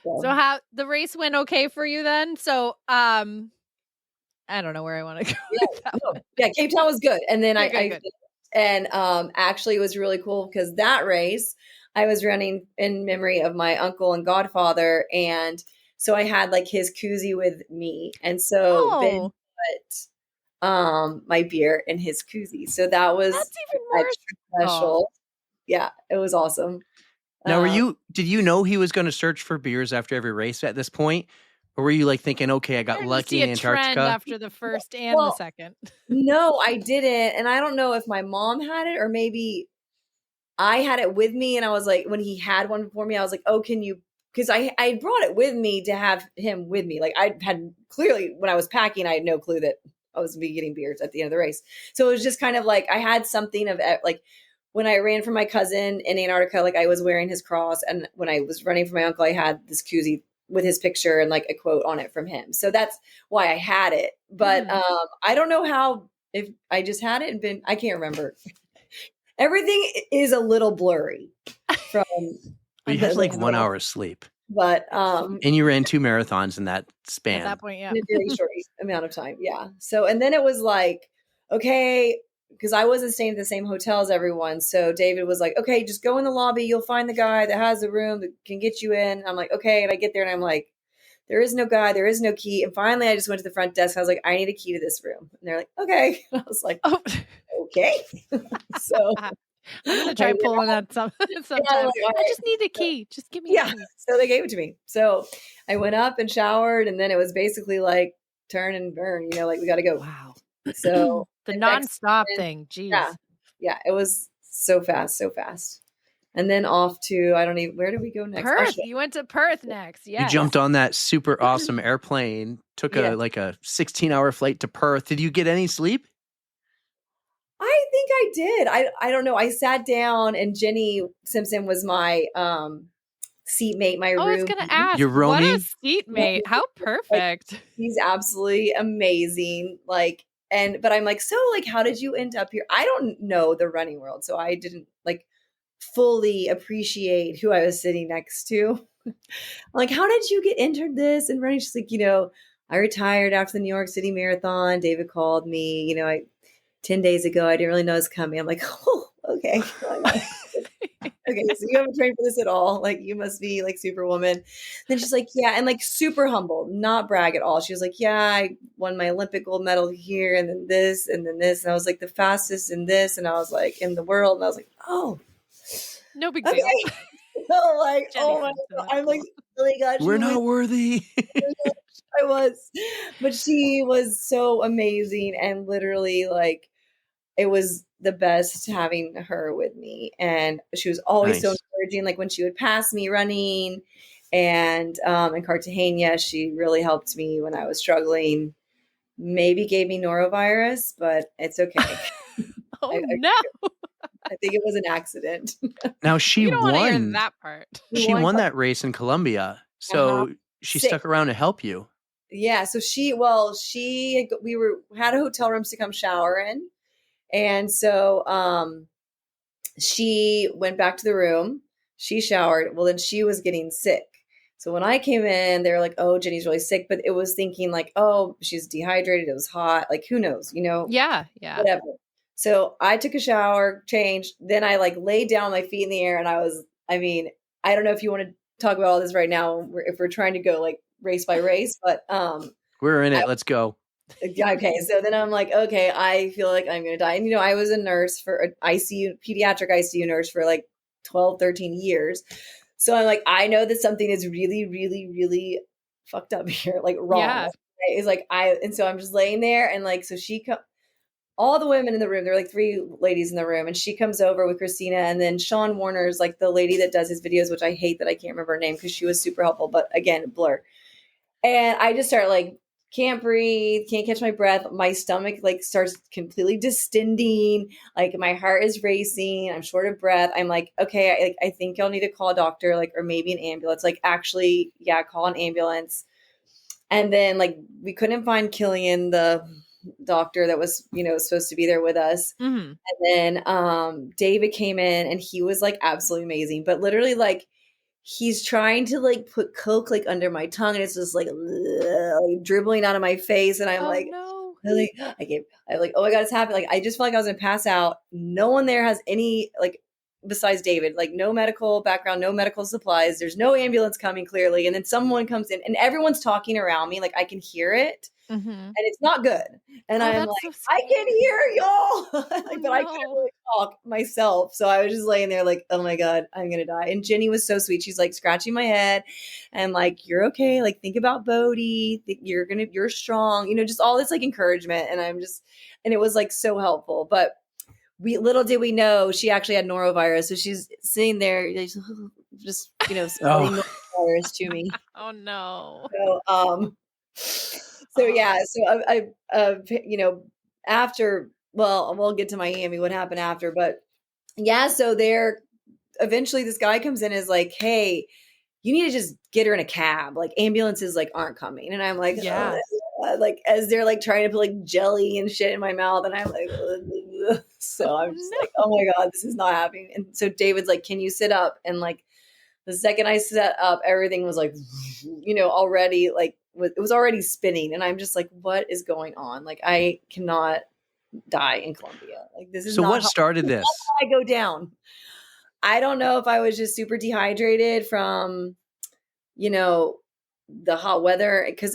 So how the race went okay for you then? So I don't know where I want to go with that one.
Yeah, Cape Town was good. And then
Good.
actually it was really cool because that race I was running in memory of my uncle and godfather. And so I had like his koozie with me. And so Ben put my beer in his koozie. So that was
That's even more
extra special. Yeah, it was awesome.
Now, did you know he was going to search for beers after every race at this point? Or were you like thinking, okay, I got
Starting to
lucky
see
in
a trend
Antarctica?
after the first and the second.
No, I didn't. And I don't know if my mom had it or maybe I had it with me. And I was like, when he had one before me, I was like, oh, can you? Because I brought it with me to have him with me. Like I had clearly, when I was packing, I had no clue that I was going to be getting beers at the end of the race. So it was just kind of like I had something of like when I ran for my cousin in Antarctica, like I was wearing his cross. And when I was running for my uncle, I had this koozie with his picture and like a quote on it from him. So that's why I had it. But I don't know how, if I just had it and I can't remember. Everything is a little blurry from.
You had like 1 hour of sleep.
But
and you ran 2 marathons in that span.
At that point, yeah.
In a very short amount of time. Yeah. So and then it was like, okay, because I wasn't staying at the same hotel as everyone. So David was like, okay, just go in the lobby. You'll find the guy that has the room that can get you in. I'm like, okay. And I get there and I'm like, there is no guy, there is no key. And finally I just went to the front desk. I was like, I need a key to this room. And they're like, okay. And I was like, okay. So
I'm gonna try pulling that sometime. I just need a key. Just give me a key.
So they gave it to me. So I went up and showered, and then it was basically like turn and burn, like we gotta go.
Wow.
So
the nonstop thing. Jeez.
Yeah. It was so fast. And then off to where did we go next?
Perth. You went to Perth next. Yeah.
You jumped on that super awesome airplane, took a 16-hour flight to Perth. Did you get any sleep?
I think I did. I don't know. I sat down and Jenny Simpson was my seatmate, my room.
I was gonna ask,
your roomie?
What a seatmate. How perfect.
He's absolutely amazing. But I'm like, so like, how did you end up here? I don't know the running world, so I didn't like fully appreciate who I was sitting next to. Like, how did you get entered this and running? She's like, I retired after the New York City Marathon. David called me, 10 days ago. I didn't really know it was coming. I'm like, oh, okay. Okay, so you haven't trained for this at all. Like, you must be like Superwoman. Then she's like, yeah, and like super humble, not brag at all. She was like, yeah, I won my Olympic gold medal here, and then this, and then this. And I was like the fastest in this, and I was like in the world. And I was like, oh.
No big deal.
So like,
Jenny
oh my God. I'm like, really glad
we're not worthy.
I was. But she was so amazing and literally like, it was the best having her with me. And she was always so encouraging. Like when she would pass me running and in Cartagena, she really helped me when I was struggling. Maybe gave me norovirus, but it's okay.
No.
I think it was an accident.
Now she won
that part.
She won that race in Colombia. So she stuck around to help you.
Yeah. So we had a hotel rooms to come shower in. And so she went back to the room. She showered. Well, then she was getting sick. So when I came in, they were like, oh, Jenny's really sick. But it was thinking like, oh, she's dehydrated. It was hot. Like, who knows,
Yeah.
Whatever. So I took a shower, changed. Then I like laid down my feet in the air. And I don't know if you want to talk about all this right now, if we're trying to go like race by race, but
we're in it. Let's go.
Okay. So then I'm like, okay, I feel like I'm going to die. And, I was a nurse for an pediatric ICU nurse for like 12, 13 years. So I'm like, I know that something is really, really, really fucked up here, like wrong.
Yeah.
Right? It's like, and so I'm just laying there and like, so all the women in the room, there were like 3 ladies in the room, and she comes over with Christina, and then Sean Warner's like the lady that does his videos, which I hate that I can't remember her name because she was super helpful, but again, blur. And I just start like, can't breathe, can't catch my breath. My stomach like starts completely distending. Like my heart is racing. I'm short of breath. I'm like, okay, I think y'all need to call a doctor, like, or maybe an ambulance. Like actually, yeah, call an ambulance. And then like, we couldn't find Killian, the doctor that was, supposed to be there with us.
Mm-hmm.
And then David came in and he was like absolutely amazing. But literally like, he's trying to like put Coke like under my tongue, and it's just like, dribbling out of my face, and I'm like,
no.
really, I'm like, oh my god, it's happening. Like I just felt like I was gonna pass out. No one there has any like besides David, like no medical background, no medical supplies. There's no ambulance coming clearly, and then someone comes in, and everyone's talking around me, like I can hear it. And it's not good. And I'm like,
so
I can hear y'all. Like, but I couldn't
no.
really talk myself. So I was just laying there like, oh my God, I'm going to die. And Jenny was so sweet. She's like scratching my head and like, you're okay. Like, think about Bodhi. You're strong, you know, just all this like encouragement. And and it was like so helpful. But little did we know she actually had norovirus. So she's sitting there just, you know, spelling norovirus to me.
Oh no.
So yeah, so I you know, after, well, we'll get to Miami, what happened after, but yeah, so eventually this guy comes in and is like, hey, you need to just get her in a cab. Like ambulances like aren't coming. And I'm like,
Yeah.
like as they're like trying to put like jelly and shit in my mouth. And I'm like, ugh. So I'm just like, oh my God, this is not happening. And so David's like, can you sit up? And like the second I sat up, everything was like, you know, already like, it was already spinning. And I'm just like, what is going on? Like, I cannot die in Colombia. Like, this is
So
not
what started this?
I go down. I don't know if I was just super dehydrated from, you know, the hot weather. Because,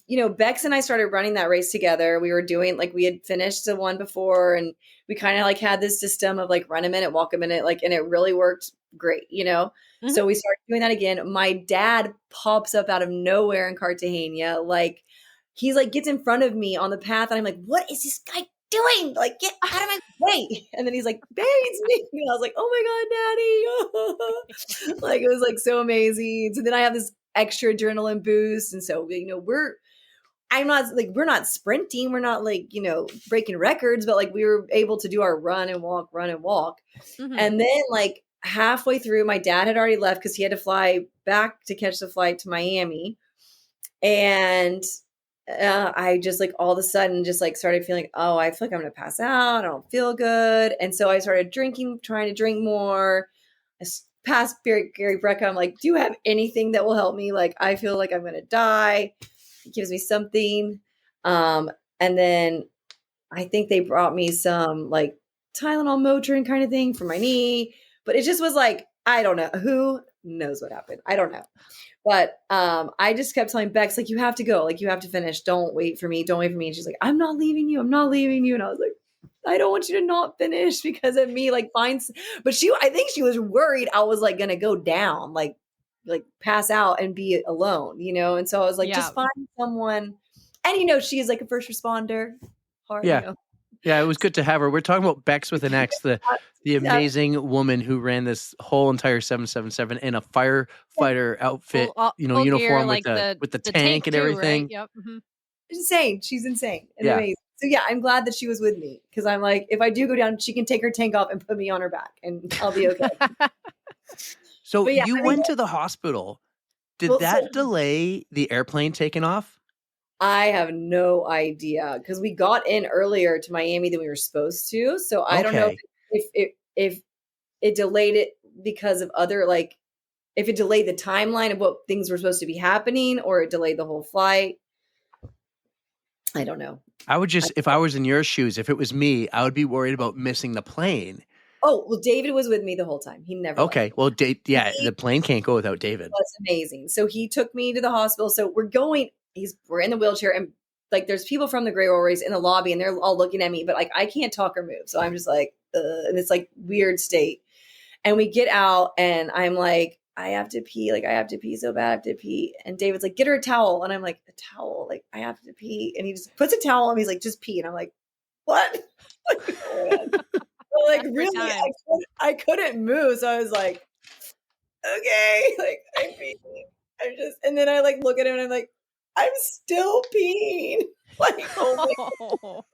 you know, Bex and I started running that race together. We were doing, like, we had finished the one before, and we kind of like had this system of like run a minute, walk a minute, like, and it really worked great, you know?
Mm-hmm.
So we started doing that again. My dad pops up out of nowhere in Cartagena. Like, he's like, gets in front of me on the path. And I'm like, what is this guy doing? Like, get out of my way. And then he's like, babe, it's me. And I was like, oh my God, daddy. Like, it was like so amazing. So then I have this extra adrenaline boost. And so, you know, we're not sprinting. We're not like, you know, breaking records, but like we were able to do our run and walk.
Mm-hmm.
And then like halfway through, my dad had already left because he had to fly back to catch the flight to Miami. And I just like all of a sudden just like started feeling, oh, I feel like I'm going to pass out. I don't feel good. And so I started trying to drink more. I passed Gary Brecka. I'm like, do you have anything that will help me? Like, I feel like I'm going to die. He gives me something. And then I think they brought me some like Tylenol Motrin kind of thing for my knee, but it just was like, I don't know. Who knows what happened? I don't know. But I just kept telling Bex, like, you have to go. Like, you have to finish. Don't wait for me. Don't wait for me. And she's like, I'm not leaving you. I'm not leaving you. And I was like, I don't want you to not finish because of me. Like, but I think she was worried I was like going to go down, like pass out and be alone, you know? And so I was like, just find someone. And, you know, she is like a first responder.
Yeah.
You know?
Yeah, it was good to have her. We're talking about Bex with an X, the amazing woman who ran this whole entire 777 in a firefighter outfit, you know, uniform gear, with the tank and everything.
Right? Yep. Mm-hmm.
Insane. She's insane and amazing. So yeah, I'm glad that she was with me because I'm like, if I do go down, she can take her tank off and put me on her back and I'll be okay.
So you went to the hospital. Did that delay the airplane taking off?
I have no idea because we got in earlier to Miami than we were supposed to. So I don't know if it delayed it because of other, like, if it delayed the timeline of what things were supposed to be happening or it delayed the whole flight. I don't know.
I would just, if I was in your shoes, if it was me, I would be worried about missing the plane.
Oh, well, David was with me the whole time. He never
left. Well, the plane can't go without David.
That's amazing. So he took me to the hospital. So we're in the wheelchair and like there's people from the Great Wall Race in the lobby and they're all looking at me, but like I can't talk or move. So I'm just like, and it's like weird state. And we get out and I'm like, I have to pee. Like I have to pee so bad. I have to pee. And David's like, get her a towel. And I'm like, a towel? Like I have to pee. And he just puts a towel on me. He's like, just pee. And I'm like, what? Like really, I couldn't move. So I was like, okay, like I'm peeing. And then I like look at him and I'm like, I'm still peeing. Like, oh my God.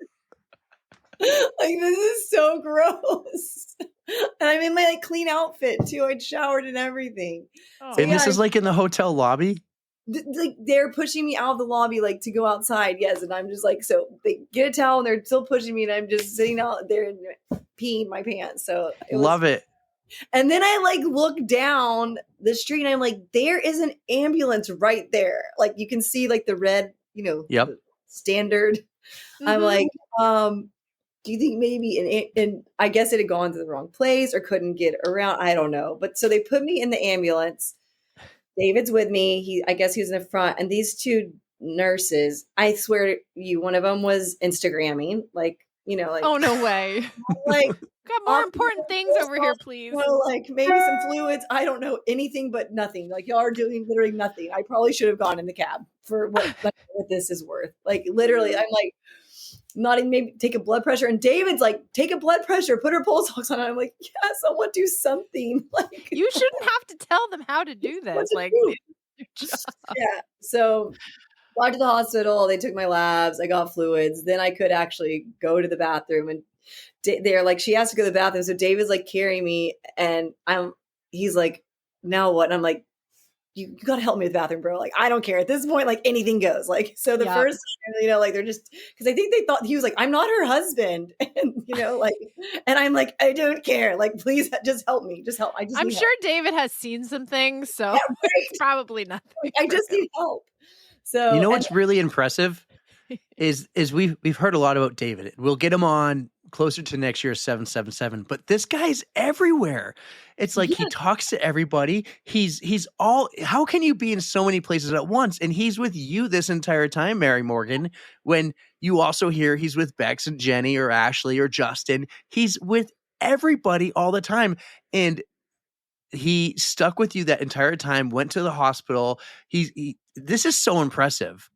Like this is so gross. And I'm in my like clean outfit too. I'd showered and everything.
So, and this is like in the hotel lobby?
Like they're pushing me out of the lobby like to go outside. Yes. And I'm just like, so they get a towel and they're still pushing me and I'm just sitting out there and peeing my pants. So
Love it.
And then I like look down the street and I'm like, there is an ambulance right there. Like you can see like the red,
Yep.
the standard. I'm like, do you think maybe, and I guess it had gone to the wrong place or couldn't get around. I don't know. But so they put me in the ambulance. David's with me. I guess he was in the front. And these two nurses, I swear to you, one of them was Instagramming, like, like,
Oh, no way.
like,
Got more important things over here, please.
like maybe some fluids. I don't know anything but nothing. Like y'all are doing literally nothing. I probably should have gone in the cab for what this is worth. Like literally, I'm like, not even maybe take a blood pressure. And David's like, take a blood pressure, put her pulse ox on. I'm like, yeah, someone do something. Like
You shouldn't have to tell them how to do this. Like,
yeah. So got to the hospital. They took my labs. I got fluids. Then I could actually go to the bathroom, and they're like, she has to go to the bathroom. So David's like carrying me, and he's like, now what? And I'm like, you got to help me with the bathroom, bro. Like, I don't care at this point. Like anything goes. Like, so the first, like they're just, cause I think they thought he was like, I'm not her husband. And like, and I'm like, I don't care. Like, please just help me. Just help.
I'm sure help. David has seen some things. So it's probably nothing.
Like, I just need help. So,
you know, what's really impressive is we've heard a lot about David. We'll get him on closer to next year's 777, but this guy's everywhere. It's like he talks to everybody. He's all, how can you be in so many places at once? And he's with you this entire time, Mary Morgan, when you also hear he's with Bex and Jenny or Ashley or Justin. He's with everybody all the time. And he stuck with you that entire time, went to the hospital. This is so impressive.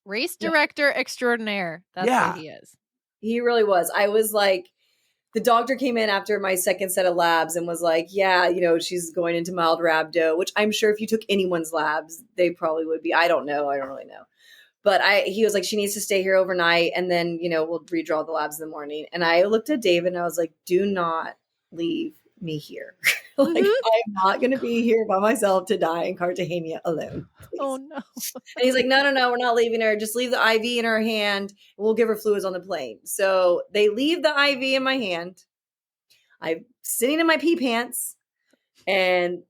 Race director extraordinaire. That's what he is.
He really was. I was like, the doctor came in after my second set of labs and was like, yeah, she's going into mild rhabdo, which I'm sure if you took anyone's labs, they probably would be. I don't know. I don't really know. But he was like, she needs to stay here overnight. And then, we'll redraw the labs in the morning. And I looked at David and I was like, do not leave me here. Like, I'm not going to be here by myself to die in Cartagena alone. Please.
Oh, no.
And he's like, no, we're not leaving her. Just leave the IV in her hand. And we'll give her fluids on the plane. So they leave the IV in my hand. I'm sitting in my pee pants and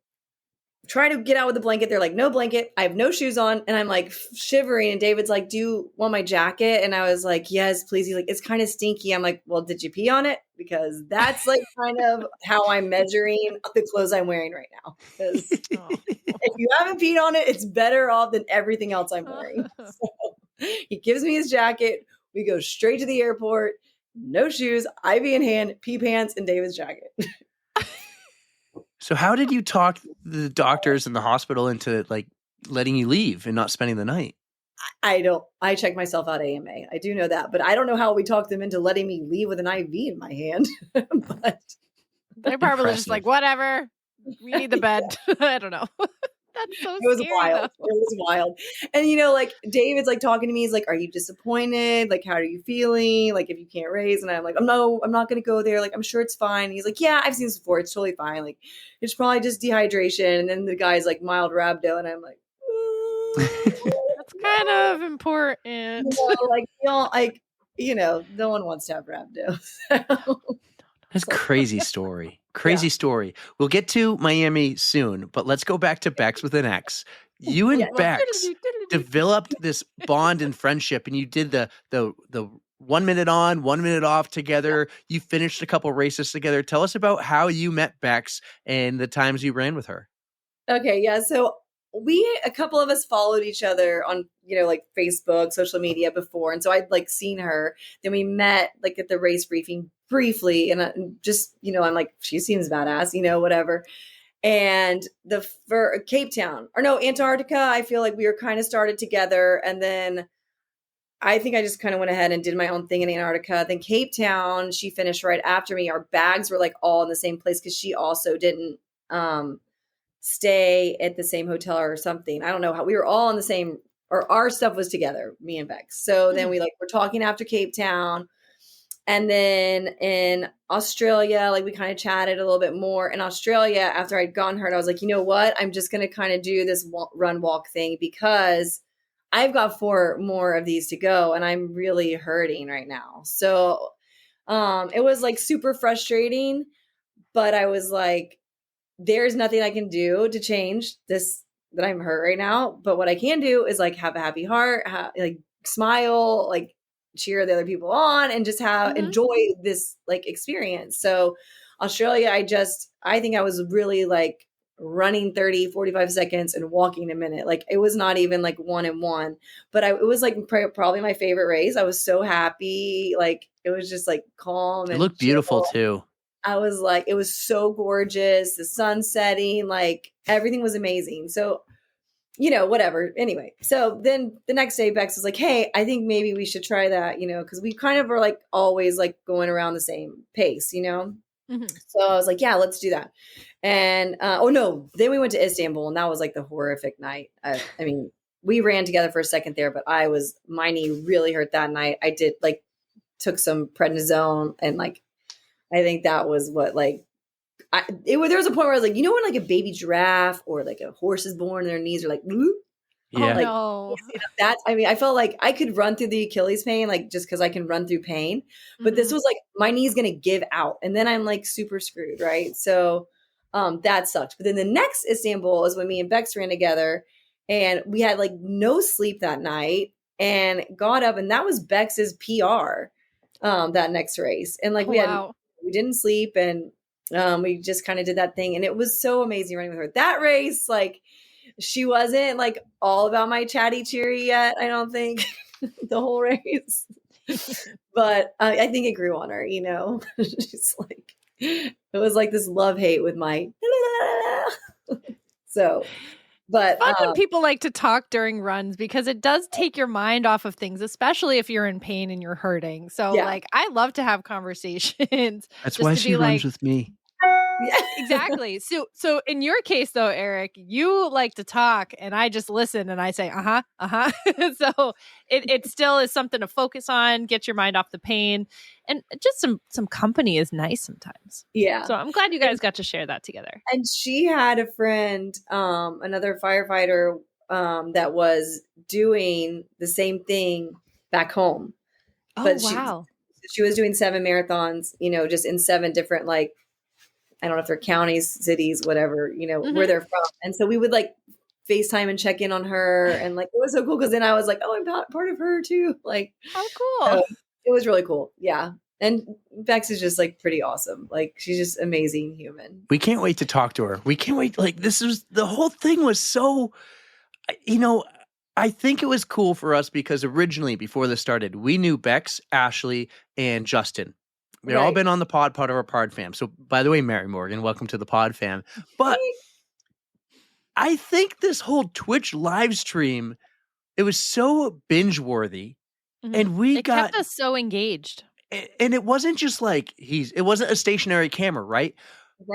try to get out with the blanket. They're like, no blanket. I have no shoes on. And I'm like shivering. And David's like, do you want my jacket? And I was like, yes, please. He's like, it's kind of stinky. I'm like, well, did you pee on it? Because that's like kind of how I'm measuring the clothes I'm wearing right now. Because if you haven't peed on it, it's better off than everything else I'm wearing. So he gives me his jacket. We go straight to the airport. No shoes, IV in hand, pee pants, and David's jacket.
So how did you talk the doctors and the hospital into like letting you leave and not spending the night?
I check myself out AMA. I do know that, but I don't know how we talked them into letting me leave with an IV in my hand. But
they're probably just like, whatever, we need the bed. I don't know. That's so
it was
scary,
wild.
though.
It was wild. And like David's like talking to me. He's like, are you disappointed? Like, how are you feeling? Like, if you can't raise? And I'm like, I'm not going to go there. Like, I'm sure it's fine. And he's like, yeah, I've seen this before. It's totally fine. Like, it's probably just dehydration. And then the guy's like mild rhabdo. And I'm like,
that's kind of important.
No one wants to have rhabdo. So.
That's a crazy story. Crazy story. We'll get to Miami soon, but let's go back to Bex with an X. You and Bex developed this bond and friendship, and you did the 1 minute on, 1 minute off together. You finished a couple races together. Tell us about how you met Bex and the times you ran with her.
Okay, yeah. So a couple of us followed each other on, like Facebook, social media before. And so I'd like seen her. Then we met like at the race briefing briefly. And just, I'm like, she seems badass, whatever. And for Cape Town or no, Antarctica, I feel like we were kind of started together. And then I think I just kind of went ahead and did my own thing in Antarctica. Then Cape Town, she finished right after me. Our bags were like all in the same place because she also didn't stay at the same hotel or something. I don't know how we were all in the same, or our stuff was together, me and Bex. So then we were talking after Cape Town. And then in Australia, we kind of chatted a little bit more. In Australia, after I'd gotten hurt, I was like, you know what? I'm just going to kind of do this run walk thing because I've got 4 more of these to go and I'm really hurting right now. So it was super frustrating, but I was like, there's nothing I can do to change this, that I'm hurt right now. But what I can do is like have a happy heart, like smile, like cheer the other people on, and just enjoy this like experience. So Australia, I think I was really like running 30, 45 seconds and walking a minute. Like it was not even like 1 and 1, but it was like probably my favorite race. I was so happy. Like it was just like calm.
It
And
looked beautiful
chill.
too.
I was like, it was so gorgeous. The sun setting, like everything was amazing. So, whatever. Anyway, so then the next day, Bex was like, hey, I think maybe we should try that, because we kind of were like always like going around the same pace, So I was like, yeah, let's do that. And, then we went to Istanbul, and that was like the horrific night. I mean, we ran together for a second there, but my knee really hurt that night. I did like, took some prednisone, and like, I think that was what like, there was a point where I was like, when like a baby giraffe or like a horse is born and their knees are like, whoop?
Yeah.
Like,
no.
I felt like I could run through the Achilles pain, like just because I can run through pain. But this was like my knee's gonna give out, and then I'm like super screwed, right? So that sucked. But then the next Istanbul is when me and Bex ran together, and we had like no sleep that night, and got up, and that was Bex's PR that next race, and like we didn't sleep, and we just kind of did that thing, and it was so amazing running with her. That race, like. She wasn't like all about my chatty cheery yet, I don't think, the whole race. But I think it grew on her, She's like, it was like this love hate with my. So, but
fun when people like to talk during runs, because it does take your mind off of things, especially if you're in pain and you're hurting. So, like, I love to have conversations.
That's why she runs with me.
Yeah, exactly. So in your case though, Eric, you like to talk and I just listen and I say, so it still is something to focus on, get your mind off the pain, and just some company is nice sometimes.
Yeah.
So I'm glad you guys got to share that together.
And she had a friend, another firefighter, that was doing the same thing back home. But
wow.
She was doing 7 marathons, just in 7 different, like, I don't know if they're counties, cities, whatever, where they're from. And so we would like FaceTime and check in on her. And like, it was so cool. Cause then I was like, oh, I'm part of her too. Like,
oh, cool.
So it was really cool. Yeah. And Bex is just like pretty awesome. Like she's just amazing human.
We can't wait to talk to her. We can't wait. Like the whole thing was so, I think it was cool for us because originally before this started, we knew Bex, Ashley, and Justin. They've all been on the part of our pod fam. So, by the way, Mary Morgan, welcome to the pod fam. But I think this whole Twitch live stream, it was so binge worthy, and it
kept us so engaged.
And it wasn't just like it wasn't a stationary camera, right?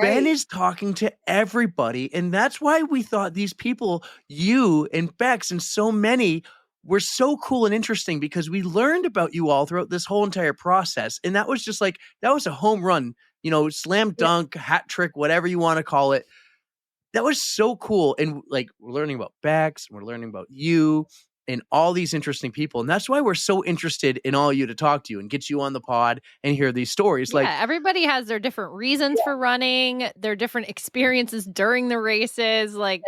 Ben is talking to everybody, and that's why we thought these people, you and Bex, and so many. Were so cool and interesting because we learned about you all throughout this whole entire process. And that was just like, that was a home run, slam dunk, hat trick, whatever you want to call it. That was so cool. And like, we're learning about Bex, we're learning about you and all these interesting people. And that's why we're so interested in all you to talk to you and get you on the pod and hear these stories.
Yeah, like everybody has their different reasons for running, their different experiences during the races. Like,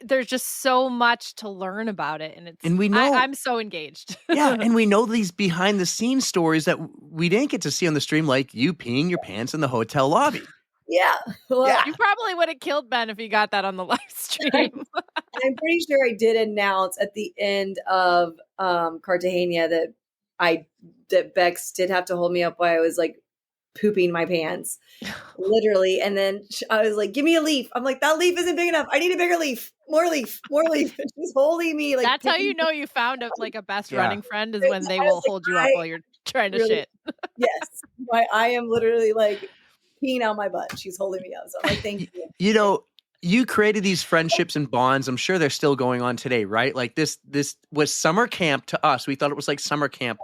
there's just so much to learn about it, and we know I'm so engaged.
Yeah, and we know these behind the scenes stories that we didn't get to see on the stream, like you peeing your pants in the hotel lobby.
Yeah, well,
you probably would have killed Ben if he got that on the live stream.
I'm pretty sure I did announce at the end of Cartagena that Bex did have to hold me up while I was like pooping my pants, literally. And then I was like, give me a leaf. I'm like, that leaf isn't big enough. I need a bigger leaf. More leaf. And she's holding me. Like,
that's how you know you found a best running friend, is when they will hold you up while you're trying to shit.
Yes. I am literally like peeing out my butt. She's holding me up. So I'm like, thank you.
You created these friendships and bonds. I'm sure they're still going on today, right? Like this was summer camp to us. We thought it was like summer camp,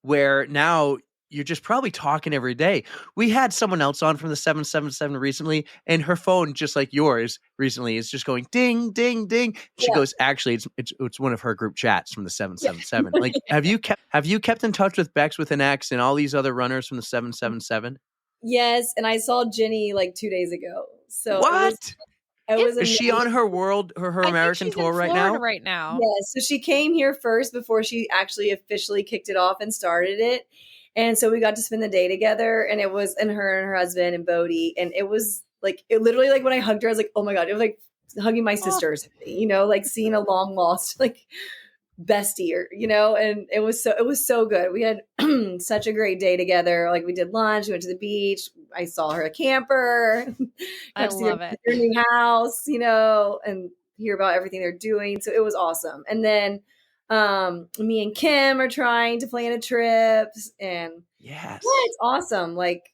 where now you're just probably talking every day. We had someone else on from the 777 recently, and her phone, just like yours recently, is just going ding, ding, ding. She goes, actually, it's one of her group chats from the 777. Like, have you kept in touch with Bex with an X and all these other runners from the 777?
Yes, and I saw Jenny like 2 days ago. So
What?
it was
Is she on her her
I
American
think she's
tour
in
right
Florida
now?
right now.
Yeah, so she came here first before she actually officially kicked it off and started it. And so we got to spend the day together, and it was, and her husband and Bodie. And it was like, it literally, like when I hugged her, I was like, oh my God, it was like hugging my sisters, like seeing a long lost, like bestie, and it was so good. We had such a great day together. Like we did lunch, we went to the beach. I saw her a camper.
I
got to see
love it.
their new house, and hear about everything they're doing. So it was awesome. And then me and Kim are trying to plan a trip, and
Yes.
it's awesome. Like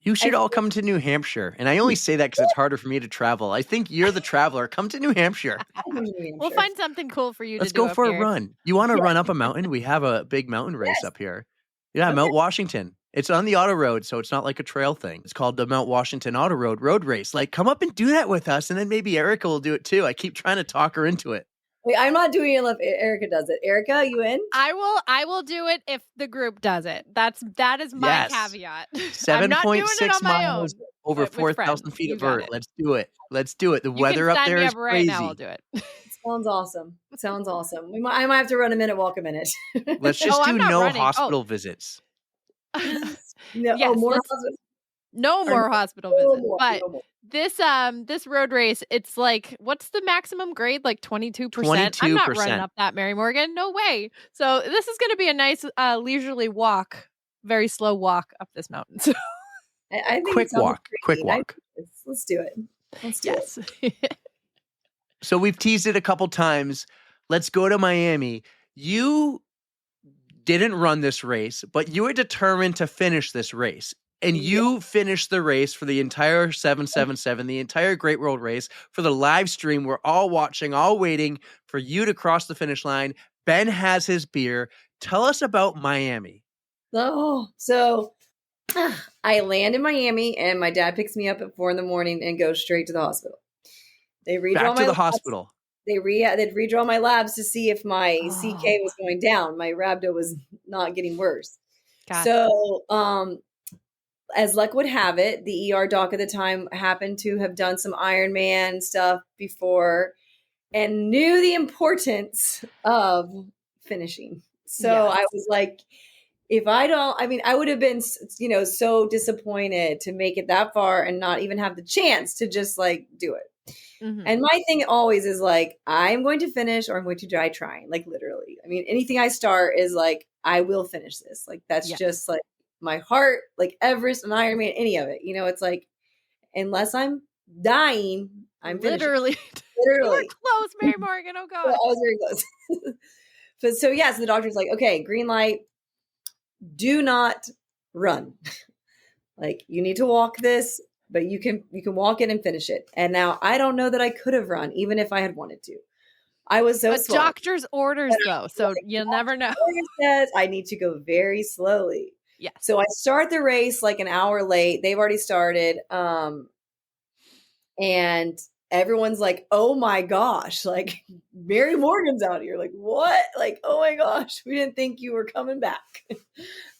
You should all come to New Hampshire. And I only say that because it's harder for me to travel. I think you're the traveler. Come to New Hampshire.
We'll find something cool for you
Let's
to do
go
up
for
here.
a run. You want to run up a mountain? We have a big mountain race up here. Yeah, Mount Washington. It's on the auto road, so it's not like a trail thing. It's called the Mount Washington Auto Road race. Like, come up and do that with us, and then maybe Erica will do it too. I keep trying to talk her into it.
Wait, I'm not doing it unless Erica does it. Erica, you in?
I will do it if the group does it. That is my caveat. I'm not doing it
7.6
on my own.
miles over
but with
4,000
friends.
feet
You
of
got
vert.
it.
Let's do it. Let's do it. The
You
weather
can
up
sign
there
me
is
up right
crazy.
now. I'll do it.
Sounds awesome. Sounds awesome. I might have to run a minute, walk a minute.
Let's just
I'm
do
not
no
running.
hospital visits.
No,
Yes,
more
let's-
hospitals.
No
Or
more
no-
hospital
no
visits.
more,
But
no more.
this road race, it's like, what's the maximum grade? Like 22%. I'm not running
22%.
up that, Mary Morgan. No way. So this is going to be a nice leisurely walk, very slow walk up this mountain. So
I think
Quick
it sounds
walk.
great.
Quick walk.
Let's do it. Let's do it.
yes.
So we've teased it a couple times. Let's go to Miami. You didn't run this race, but you were determined to finish this race. And you finished the race for the entire 777, the entire Great World Race, for the live stream. We're all watching, all waiting for you to cross the finish line. Ben has his beer. Tell us about Miami.
Oh, so I land in Miami, and my dad picks me up at 4 a.m. and goes straight to the hospital. They redraw
Back to
my
the
labs.
hospital.
They'd redraw my labs to see if my CK was going down. My rhabdo was not getting worse.
Gotcha.
So, as luck would have it, the ER doc at the time happened to have done some Ironman stuff before and knew the importance of finishing. So
Yes.
I was like, if I don't, I would have been, so disappointed to make it that far and not even have the chance to just like do it.
Mhm.
And my thing always is like, I'm going to finish or I'm going to die trying, like literally. I mean, anything I start is like, I will finish this. Like, that's
Yes.
just like my heart, like Everest and Ironman, any of it. It's like, unless I'm dying, I'm finishing.
literally.
Literally.
You were close, Mary Morgan. Oh
So
God.
I was very close. So the doctor's like, okay, green light, do not run. Like, you need to walk this, but you can walk it and finish it. And now I don't know that I could have run, even if I had wanted to. I was so
But
slow.
doctor's orders though, so
like,
you'll never know.
Doctor says I need to go very slowly.
Yeah.
So I start the race like an hour late. They've already started. And everyone's like, oh my gosh, like Mary Morgan's out here. Like, what? Like, oh my gosh, we didn't think you were coming back.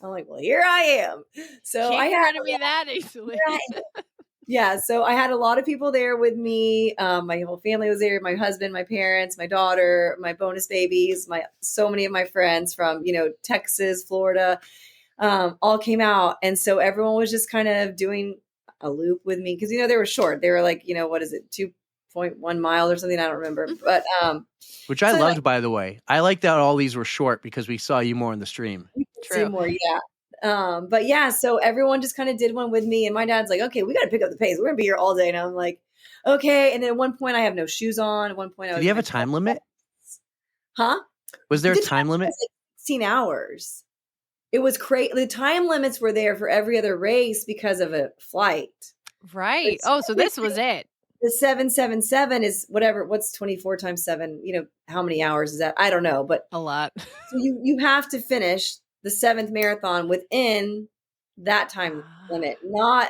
I'm like, well, here I am. So
Can't
I
get
had
rid of me that easily.
yeah, so I had a lot of people there with me. My whole family was there. My husband, my parents, my daughter, my bonus babies, so many of my friends from, Texas, Florida, all came out. And so everyone was just kind of doing a loop with me because, they were short. They were like, what is it? 2.1 miles or something. I don't remember. But,
Which I loved, by the way. I like that all these were short because we saw you more in the stream.
see more. Yeah. But yeah, so everyone just kind of did one with me, and my dad's like, okay, we got to pick up the pace. We're gonna be here all day. And I'm like, okay. And then at one point I have no shoes on. At one point
Did you have a time limit?
Huh?
Was there a
The
time limit?
was like 16 hours. It was crazy. The time limits were there for every other race because of a flight.
Right. Oh, so this was it.
The 777 is whatever. What's 24 times 7? How many hours is that? I don't know. But
A lot.
so you have to finish the 7th marathon within that time limit, not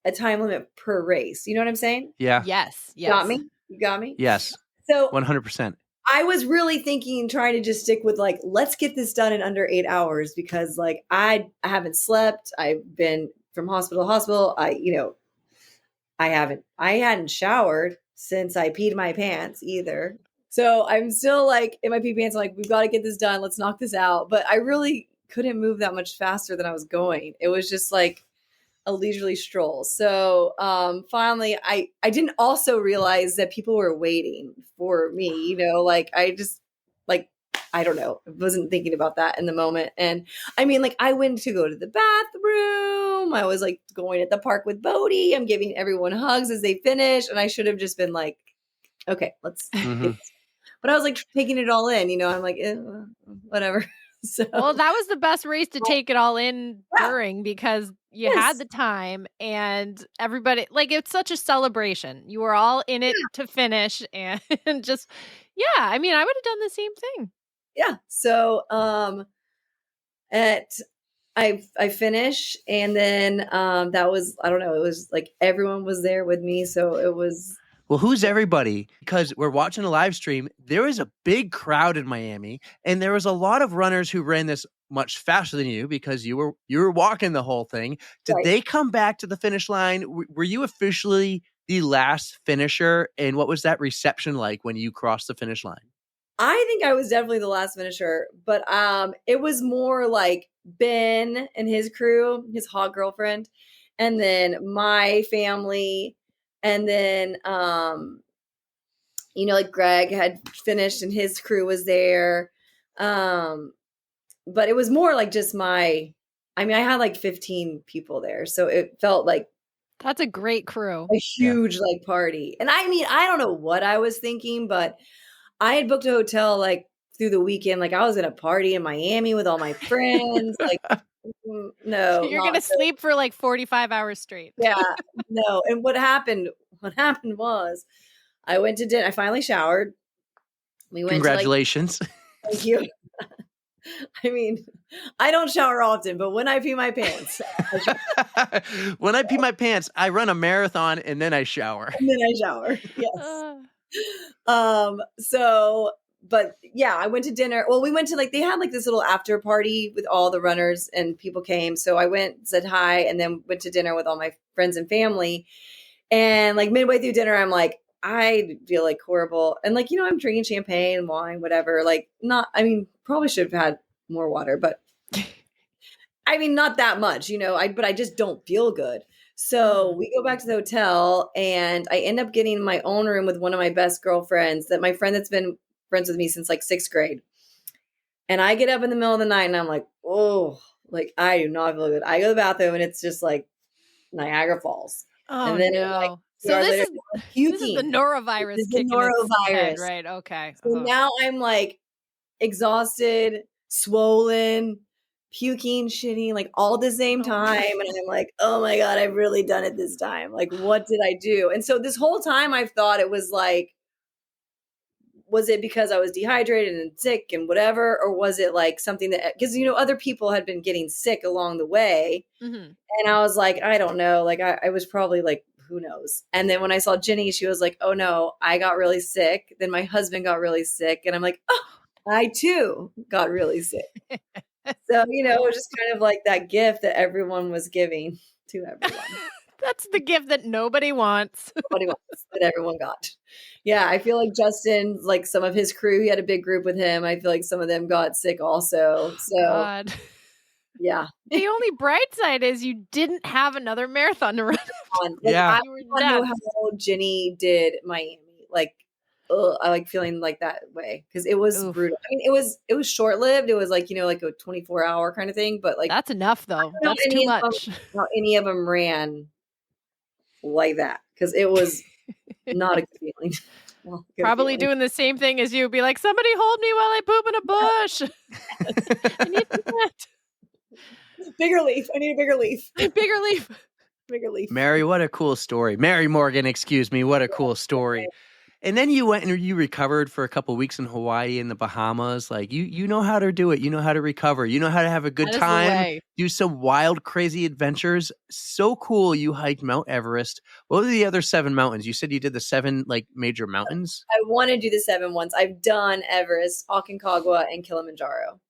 a time limit per race. You know what I'm saying?
Yeah.
Yes. Yes.
Got me? You got me?
Yes.
So
100%.
I was really trying to just stick with like, let's get this done in under 8 hours because like I haven't slept. I've been from hospital to hospital. I hadn't showered since I peed my pants either. So I'm still like in my pee pants. I'm like, we've got to get this done. Let's knock this out. But I really couldn't move that much faster than I was going. It was just like a leisurely stroll. So finally, I didn't also realize that people were waiting for me. You know, like I just like, I don't know. I wasn't thinking about that in the moment. And I mean, like I went to go to the bathroom. I was like going at the park with Bodhi. I'm giving everyone hugs as they finish. And I should have just been like, okay, let's
Mhm.
but I was like taking it all in, you know, I'm like, whatever. So
Well, that was the best race to take it all in
Yeah.
during because you
Yes.
had the time and everybody, like, it's such a celebration. You were all in it to finish and just, yeah, I mean, I would have done the same thing.
yeah. So I finish and then that was, I don't know, it was like everyone was there with me. So it was
Well, who's everybody? Because we're watching a live stream. There was a big crowd in Miami, and there was a lot of runners who ran this much faster than you because you were walking the whole thing. Did
Right.
they come back to the finish line? Were you officially the last finisher? And what was that reception like when you crossed the finish line?
I think I was definitely the last finisher, but it was more like Ben and his crew, his hot girlfriend, and then my family, and then you know, like Greg had finished and his crew was there. But it was more like just I had like 15 people there, so it felt like
That's a great crew.
a huge like party. And I mean, I don't know what I was thinking, but I had booked a hotel like through the weekend. Like I was gonna party in Miami with all my friends. Like, no,
You're
not
going to
so.
sleep for like 45 hours straight.
Yeah, no. And what happened was I went to dinner. I finally showered. We went
Congratulations.
to like, thank you. I mean, I don't shower often, but when I pee my pants,
When I pee my pants, I run a marathon and then I shower.
and then I shower. Yes. So, but yeah, I went to dinner. Well, we went to like, they had like this little after party with all the runners and people came. So I went, said hi, and then went to dinner with all my friends and family. And like midway through dinner, I'm like, I feel like horrible. And like, you know, I'm drinking champagne, wine, whatever. Like probably should have had more water, but I mean, not that much, you know, but I just don't feel good. So we go back to the hotel and I end up getting my own room with one of my best girlfriends, that my friend that's been friends with me since like 6th grade. And I get up in the middle of the night and I'm like, oh, like I do not feel good. I go to the bathroom and it's just like Niagara Falls.
Oh,
And then
no.
like,
So
hours
this
later,
is,
I'm
this is the
puking.
norovirus
This is the
kicking its head,
norovirus.
right? Okay.
So now I'm like exhausted, swollen, puking, shitting, like all at the same time. And I'm like, oh my God, I've really done it this time. Like, what did I do? And so this whole time I've thought it was like, was it because I was dehydrated and sick and whatever? Or was it like something that, because, you know, other people had been getting sick along the way.
Mm-hmm.
And I was like, I don't know. Like, I was probably like, who knows? And then when I saw Jenny, she was like, oh no, I got really sick. Then my husband got really sick. And I'm like, oh, I too got really sick. So, you know, it was just kind of like that gift that everyone was giving to everyone.
That's the gift that nobody wants.
Nobody wants, that everyone got. Yeah, I feel like Justin, like some of his crew, he had a big group with him. I feel like some of them got sick also. So,
God.
yeah.
The only bright side is you didn't have another marathon to run.
Like,
Yeah.
I
You were
don't know
nuts.
how Jenny did Miami. Like, I like feeling like that way because it was
Oof.
brutal. I mean, it was short lived. It was like, you know, like a 24-hour kind of thing. But like,
That's enough, though.
I don't know
That's
any
too
of them-
much.
how any of them ran like that because it was not a good feeling. Well, good
Probably
feeling.
doing the same thing as you. Be like, somebody hold me while I poop in a bush. I need that.
Bigger leaf. I need a bigger leaf.
Bigger leaf.
Bigger leaf.
Mary, what a cool story. Mary Morgan, excuse me. What a cool story. And then you went and you recovered for a couple of weeks in Hawaii and the Bahamas. Like you know how to do it. You know how to recover. You know how to have a good
That is the
time.
way.
Do some wild, crazy adventures. So cool. You hiked Mount Everest. What were the other 7 mountains? You said you did the 7 like major mountains.
I want to do the 7 once. I've done Everest, Aconcagua, and Kilimanjaro.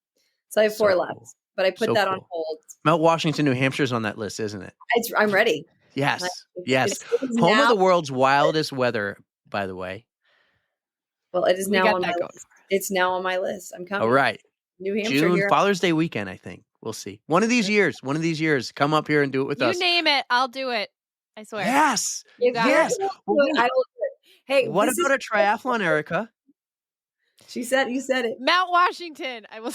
So I have 4
So
left,
cool.
but I put
So
that on
cool.
hold.
Mount Washington, New Hampshire's on that list, isn't it?
I'm ready.
Yes.
It
Yes.
is
Home
now,
of the world's wildest weather, by the way.
well, it is
We
now
got
on
that
my
going
list. It's now on my list. I'm coming.
All right.
New Hampshire
June,
here.
Father's Day weekend, I think. We'll see. One of these years, come up here and do it with
You
us.
name it, I'll do it. I swear.
Yes.
You
If
got
you're
Yes.
gonna
Well,
do it,
wait.
I will do it. Hey,
What
this
about
is
a triathlon, Erica?
you said it.
Mount Washington. I will.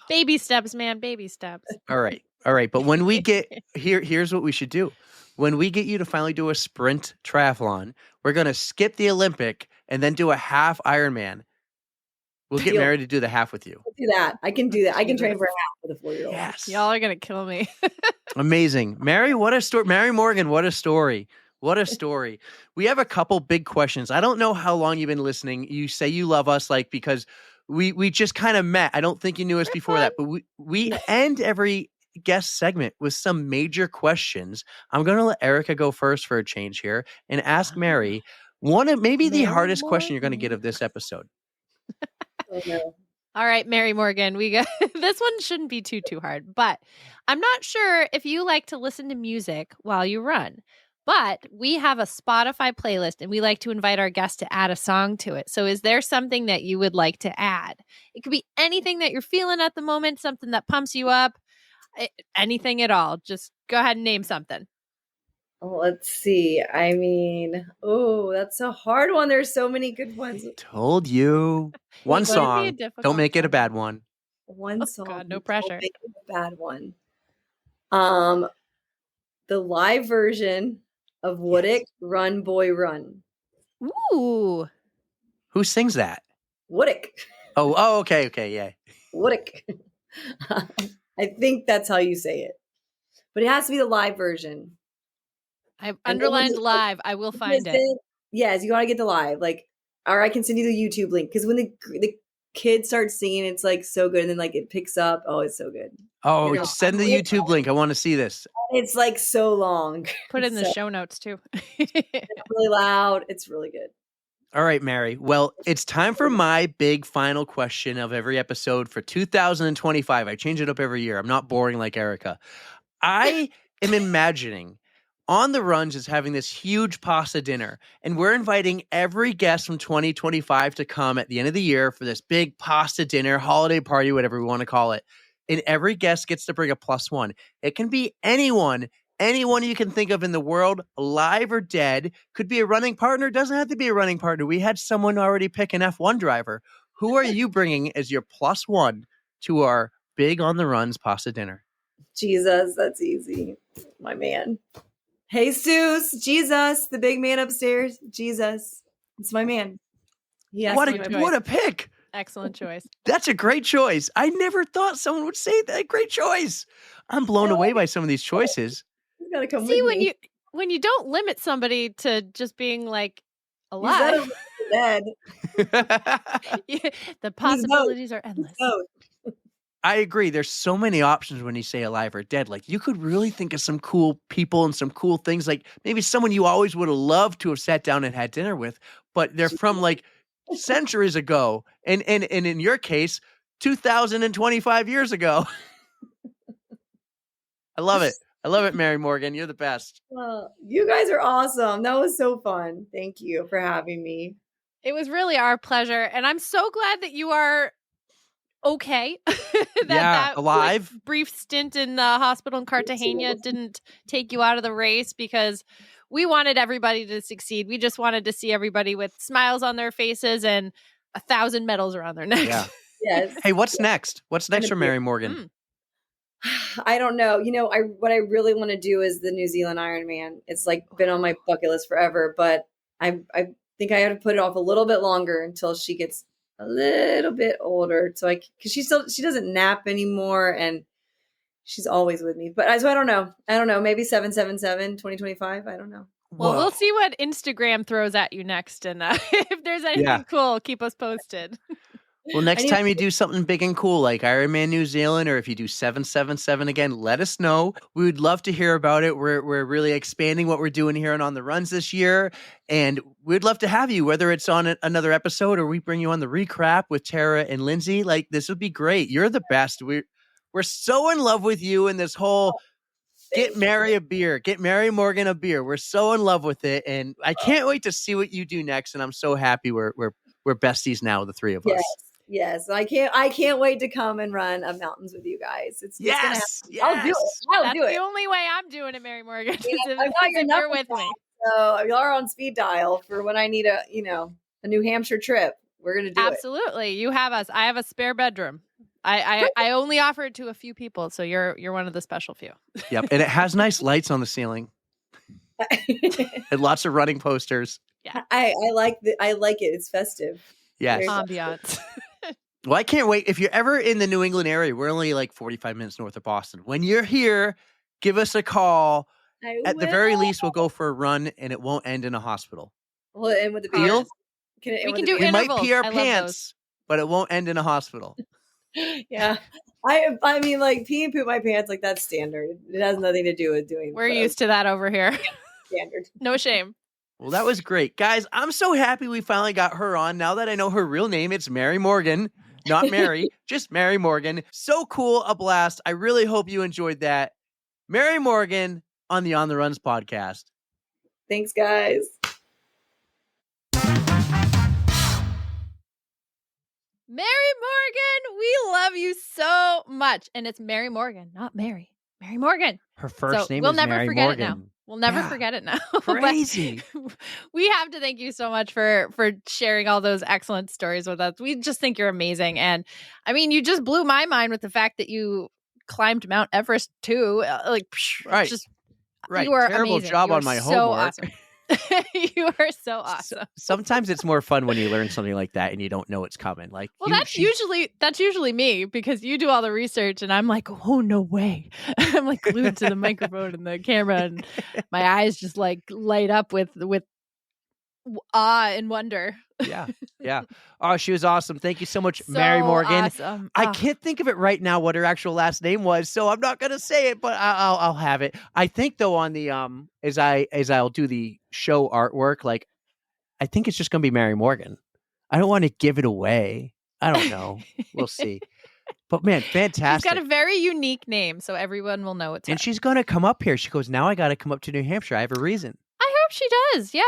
Baby steps, man. Baby steps.
All right. All right. But when we get here's what we should do. When we get you to finally do a sprint triathlon, we're going to skip the Olympic and then do a half Ironman. We'll get
Deal.
married to do the half with you.
I'll do that. I can do that. I can train
Jesus.
for a half with a 4-year-old.
Yes.
Y'all are gonna kill me.
Amazing. Mary, what a story. Mary Morgan, what a story. What a story. We have a couple big questions. I don't know how long you've been listening. You say you love us, like, because we just kind of met. I don't think you knew us before that, but we end every guest segment with some major questions. I'm going to let Erica go first for a change here and ask Mary one of maybe the
Mary
hardest question you're going to
Morgan.
get of this episode.
Oh, no.
All right, Mary Morgan, we got this one shouldn't be too hard, but I'm not sure if you like to listen to music while you run. But we have a Spotify playlist and we like to invite our guests to add a song to it. So is there something that you would like to add? It could be anything that you're feeling at the moment, something that pumps you up, anything at all. Just go ahead and name something.
Oh, let's see. I mean, oh, that's a hard one. There's so many good ones.
Told you. One
It could be a
song.
difficult
Don't make it a
one.
bad one.
One
Oh,
song.
God, no
Don't
pressure.
make it a bad one. The live version of Woodick, Run Boy Run.
Ooh.
Who sings that?
Woodick.
Oh, okay, yeah.
Woodick. I think that's how you say it. But it has to be the live version.
I've
And then
underlined
when
live. I will find it.
Yes, you got to get the live. Like, or I can send you the YouTube link because when the kids start singing, it's like so good, and then like it picks up. Oh, it's so good.
Oh,
You know,
send the YouTube link. I want to see this.
It's like so long.
Put it in the
So-
show notes too.
It's really loud. It's really good.
All right, Mary. Well, it's time for my big final question of every episode for 2025. I change it up every year. I'm not boring like Erica. I am imagining On the Runs is having this huge pasta dinner, and we're inviting every guest from 2025 to come at the end of the year for this big pasta dinner, holiday party, whatever we want to call it. And every guest gets to bring a +1. It can be anyone you can think of in the world, alive or dead. Could be a running partner. Doesn't have to be a running partner. We had someone already pick an F1 driver. Who are you bringing as your +1 to our big On the Runs pasta dinner?
Jesus, that's easy. My man. Jesus, Jesus, the big man upstairs. Jesus. It's my man. Yes.
What
my
a pick.
Excellent choice.
That's a great choice. I never thought someone would say that. Great choice. I'm blown away by some of these choices.
He's gotta come
See,
with me.
when you don't limit somebody to just being like
He's not
alive,
dead.
the possibilities are endless.
Both.
I agree. There's so many options when you say alive or dead. Like, you could really think of some cool people and some cool things. Like maybe someone you always would have loved to have sat down and had dinner with, but they're from like centuries ago. And in your case, 2025 years ago. I love it. I love it, Mary Morgan. You're the best.
Well, you guys are awesome. That was so fun. Thank you for having me.
It was really our pleasure, and I'm so glad that you are okay. that
alive.
Like, brief stint in the hospital in Cartagena didn't take you out of the race, because we wanted everybody to succeed. We just wanted to see everybody with smiles on their faces and 1,000 medals around their necks.
Yeah.
Yes.
Hey, what's next? What's next for Mary Morgan?
I don't know. You know, what I really want to do is the New Zealand Ironman. It's like been on my bucket list forever, but I think I have to put it off a little bit longer until she gets a little bit older. So because she doesn't nap anymore, and she's always with me. But so I don't know. Maybe 777 2025. I don't know.
Well, we'll see what Instagram throws at you next, and if there's anything cool, keep us posted.
Well, next time you do something big and cool like Ironman New Zealand, or if you do 777 again, let us know. We would love to hear about it. We're really expanding what we're doing here on the Runs this year, and we'd love to have you, whether it's on another episode or we bring you on the recap with Tara and Lindsay. Like, this would be great. You're the best. We're so in love with you and this whole Get Mary a beer. Get Mary Morgan a beer. We're so in love with it, and I can't wait to see what you do next. And I'm so happy we're besties now, the three of
Yes,
us.
yes. I can't wait to come and run a mountains with you guys. It's gonna happen.
Yes.
I'll do it.
That's the only way I'm doing it, Mary Morgan. Is
I got your
if you're
number
with me.
down, so y'all are on speed dial for when I need a New Hampshire trip. We're gonna do it.
Absolutely. You have us. I have a spare bedroom. I only offer it to a few people, so you're one of the special few.
Yep, and it has nice lights on the ceiling and lots of running posters.
Yeah,
I like it. It's festive.
Yes,
ambiance.
Well, I can't wait. If you're ever in the New England area, we're only like 45 minutes north of Boston. When you're here, give us a call. At the very least, we'll go for a run, and it won't end in a hospital.
Well, and with the
Deal?
beers.
We can do
We might
intervals.
pee our
I love
pants, but it won't end in a hospital.
Yeah. I mean, like, pee and poop my pants, like, that's standard. It has nothing to do with doing.
We're used to that over here.
Standard.
No shame.
Well, that was great. Guys, I'm so happy we finally got her on. Now that I know her real name, it's Mary Morgan. Not Mary, just Mary Morgan. So cool, a blast. I really hope you enjoyed that. Mary Morgan on the On the Runs podcast.
Thanks, guys.
Mary Morgan, we love you so much. And it's Mary Morgan, not Mary. Mary Morgan.
Her first name
we'll
is
never
Mary
forget
Morgan.
it now. We'll never forget it now. But
Crazy.
we have to thank you so much for sharing all those excellent stories with us. We just think you're amazing. And I mean, you just blew my mind with the fact that you climbed Mount Everest too.
Right.
Just,
Right.
You are
Terrible
amazing.
job
You
on
are
my
so
homework.
awesome. You are so awesome.
Sometimes it's more fun when you learn something like that and you don't know it's coming. Like,
Well, that's usually me because you do all the research and I'm like, oh no way. I'm like glued to the microphone and the camera and my eyes just like light up with awe and wonder.
Yeah. Oh, she was awesome. Thank you so much, Mary Morgan.
Awesome.
I can't think of it right now what her actual last name was, so I'm not gonna say it, but I'll have it. I think though on the as I'll do the show artwork, like I think it's just gonna be Mary Morgan. I don't want to give it away. I don't know. We'll see. But man, fantastic.
She's got a very unique name, so everyone will know it's her.
And she's gonna come up here. She goes, now I gotta come up to New Hampshire. I have a reason.
I hope she does. Yeah.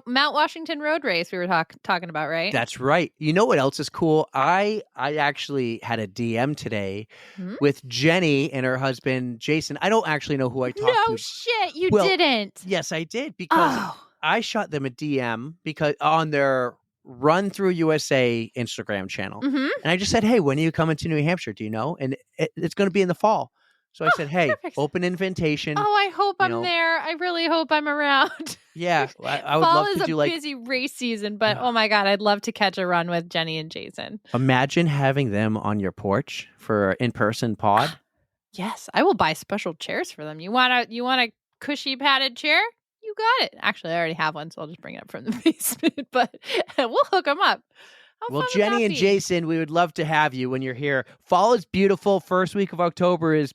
Mount Washington Road Race we were talking about, right?
That's right. You know what else is cool? I actually had a DM today with Jenny and her husband, Jason. I don't actually know who I talked to.
No shit, you
Well,
didn't.
Yes, I did because I shot them a DM because on their Run Through USA Instagram channel. And I just said, hey, when are you coming to New Hampshire? Do you know? And it's going to be in the fall. So I said, hey,
perfect.
Open invitation.
Oh, I hope I'm there. I really hope I'm around.
Yeah, I would
Fall
love
is
to do
a busy race season, but oh my God, I'd love to catch a run with Jenny and Jason.
Imagine having them on your porch for an in-person pod.
Yes, I will buy special chairs for them. You want a cushy padded chair? You got it. Actually, I already have one, so I'll just bring it up from the basement, but we'll hook them up.
Well, Jenny and Jason, we would love to have you when you're here. Fall is beautiful. First week of October is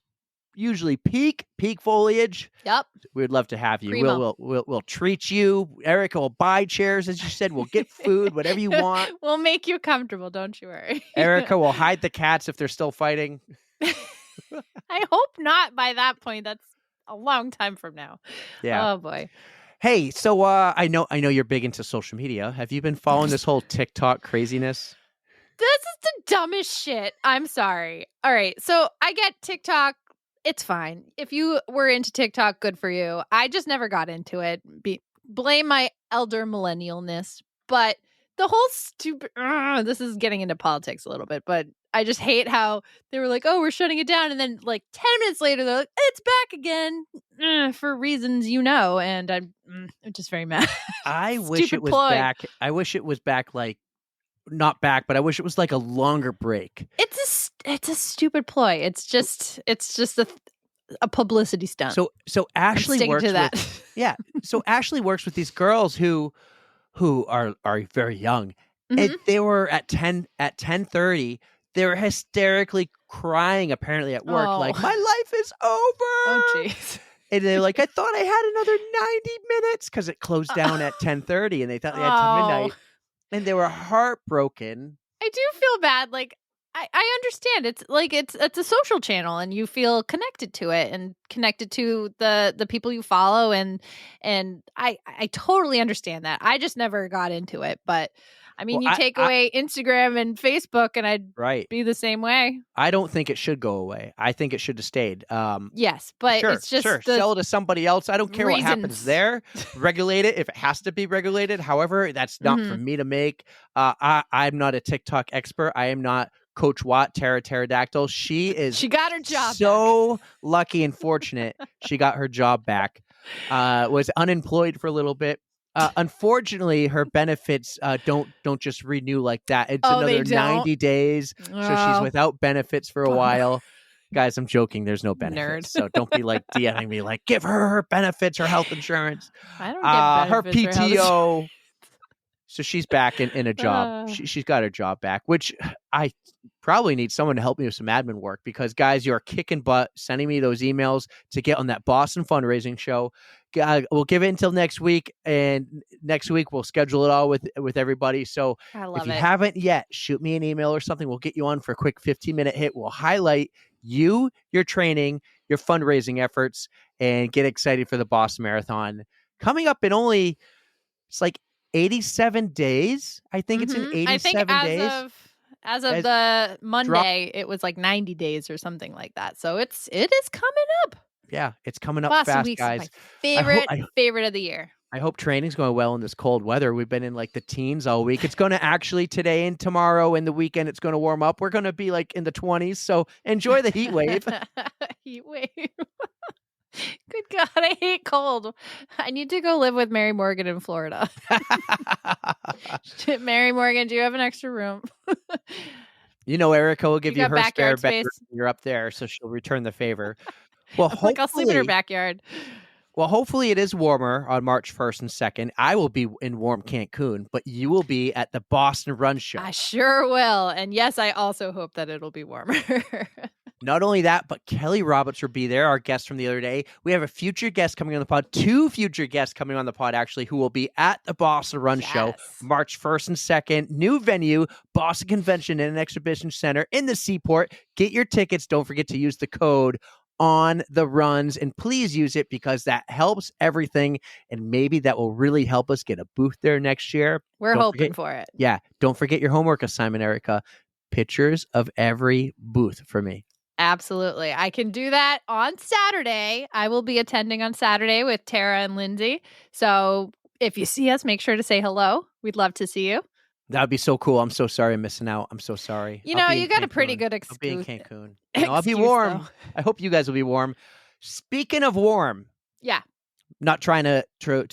usually peak foliage.
Yep.
We would love to have you.
Primo.
We'll treat you. Erica will buy chairs, as you said. We'll get food, whatever you want.
We'll make you comfortable. Don't you worry.
Erica will hide the cats if they're still fighting.
I hope not by that point. That's a long time from now.
Yeah.
Oh boy.
Hey, so I know you're big into social media. Have you been following this whole TikTok craziness?
This is the dumbest shit. I'm sorry. All right. So I get TikTok. It's fine. If you were into TikTok, good for you. I just never got into it. Blame my elder millennialness. But the whole stupid... this is getting into politics a little bit, but I just hate how they were like, oh, we're shutting it down. And then like 10 minutes later, they're like, it's back again for reasons you know. And I'm just very mad.
I wish it was back. I wish it was back like... Not back, but I wish it was like a longer break.
It's a stupid ploy. It's just a publicity stunt.
So Ashley works
to that.
With So Ashley works with these girls who are very young, and they were at 10:30. They were hysterically crying apparently at work, like my life is over.
Oh jeez.
And they're like, I thought I had another 90 minutes because it closed down at 10:30, and they thought they had till midnight. And they were heartbroken.
I do feel bad. Like, I understand. It's like it's a social channel, and you feel connected to it and connected to the people you follow, and I totally understand that. I just never got into it, but I mean,
Well,
you take away Instagram and Facebook, and I'd
right.
be the same way.
I don't think it should go away. I think it should have stayed.
Yes, but
Sure,
it's just
sure.
the
Sell it to somebody else. I don't care what happens
reasons.
there. Regulate it if it has to be regulated. However, that's not for me to make. I'm not a TikTok expert. I am not Coach Watt, Tara Pterodactyl. She
got her job
so lucky and fortunate. She got her job back. Was unemployed for a little bit. Unfortunately, her benefits don't just renew like that. It's another 90 days, so she's without benefits for a while. Guys, I'm joking. There's no benefits, so don't be like DMing me like, give her benefits, her health insurance.
I don't get benefits.
Her PTO. So she's back in a job. She's got her job back, which I probably need someone to help me with some admin work, because guys, you're kicking butt sending me those emails to get on that Boston fundraising show. We'll give it until next week, and next week we'll schedule it all with everybody. So if you haven't yet, shoot me an email or something. We'll get you on for a quick 15-minute hit. We'll highlight you, your training, your fundraising efforts, and get excited for the Boston Marathon coming up in it's like 87 days. I think it's in 87 days.
As of the Monday, it was like 90 days or something like that. So it is coming up.
Yeah, it's coming up
Boston
fast,
Week's
guys.
My favorite of the year.
I hope training's going well in this cold weather. We've been in like the teens all week. It's going to actually today and tomorrow and the weekend, it's going to warm up. We're going to be like in the 20s. So enjoy the heat wave.
Heat wave. Good God, I hate cold. I need to go live with Mary Morgan in Florida. Mary Morgan, do you have an extra room?
You know, Erica will give you her spare
space.
bedroom. You're up there, so she'll return the favor. Well,
I'll sleep in her backyard.
Well, hopefully it is warmer on March 1st and 2nd. I will be in warm Cancun, but you will be at the Boston Run Show.
I sure will. And yes, I also hope that it'll be warmer.
Not only that, but Kelly Roberts will be there, our guest from the other day. We have a future guest coming on the pod, 2 future guests coming on the pod, actually, who will be at the Boston Run Show, March 1st and 2nd. New venue, Boston Convention and Exhibition Center in the Seaport. Get your tickets. Don't forget to use the code on the runs, and please use it, because that helps everything, and maybe that will really help us get a booth there next year.
We're hoping for it.
Yeah. Don't forget your homework assignment, Erica. Pictures of every booth for me.
Absolutely. I can do that on Saturday. I will be attending on Saturday with Tara and Lindsay. So if you see us, make sure to say hello. We'd love to see you.
That would be so cool. I'm so sorry I'm missing out. I'm so sorry.
You know, you got a pretty good excuse.
I'll be in Cancun. I'll be warm. Though. I hope you guys will be warm. Speaking of warm.
Yeah.
Not trying to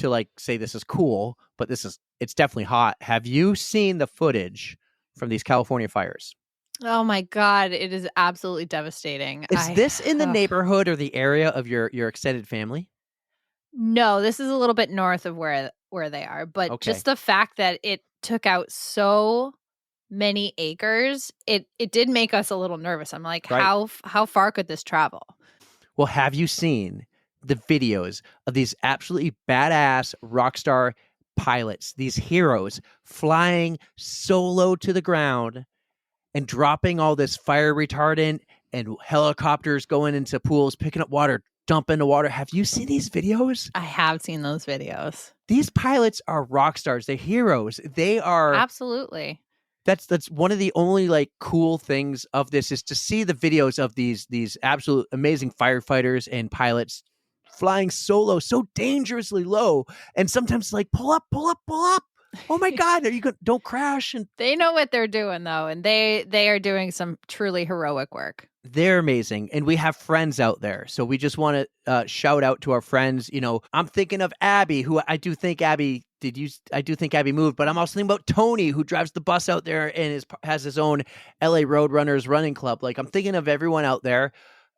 like say this is cool, but it's definitely hot. Have you seen the footage from these California fires?
Oh my God. It is absolutely devastating.
Is this in the neighborhood or the area of your extended family?
No, this is a little bit north of where they are. But just the fact that it took out so many acres, it did make us a little nervous. I'm like, how far could this travel? Well,
have you seen the videos of these absolutely badass rock star pilots, these heroes flying solo to the ground and dropping all this fire retardant, and helicopters going into pools, picking up water, dumping the water? Have you seen these videos?
I have seen those videos.
These pilots are rock stars. They're heroes. They are.
Absolutely.
That's one of the only like cool things of this, is to see the videos of these absolute amazing firefighters and pilots flying solo so dangerously low, and sometimes like pull up. Oh my God, don't crash. And
they know what they're doing though, and they are doing some truly heroic work.
They're amazing, and we have friends out there, so we just want to shout out to our friends. You know, I'm thinking of Abby, who I do think Abby moved, but I'm also thinking about Tony, who drives the bus out there and has his own LA Roadrunners running club. Like, I'm thinking of everyone out there.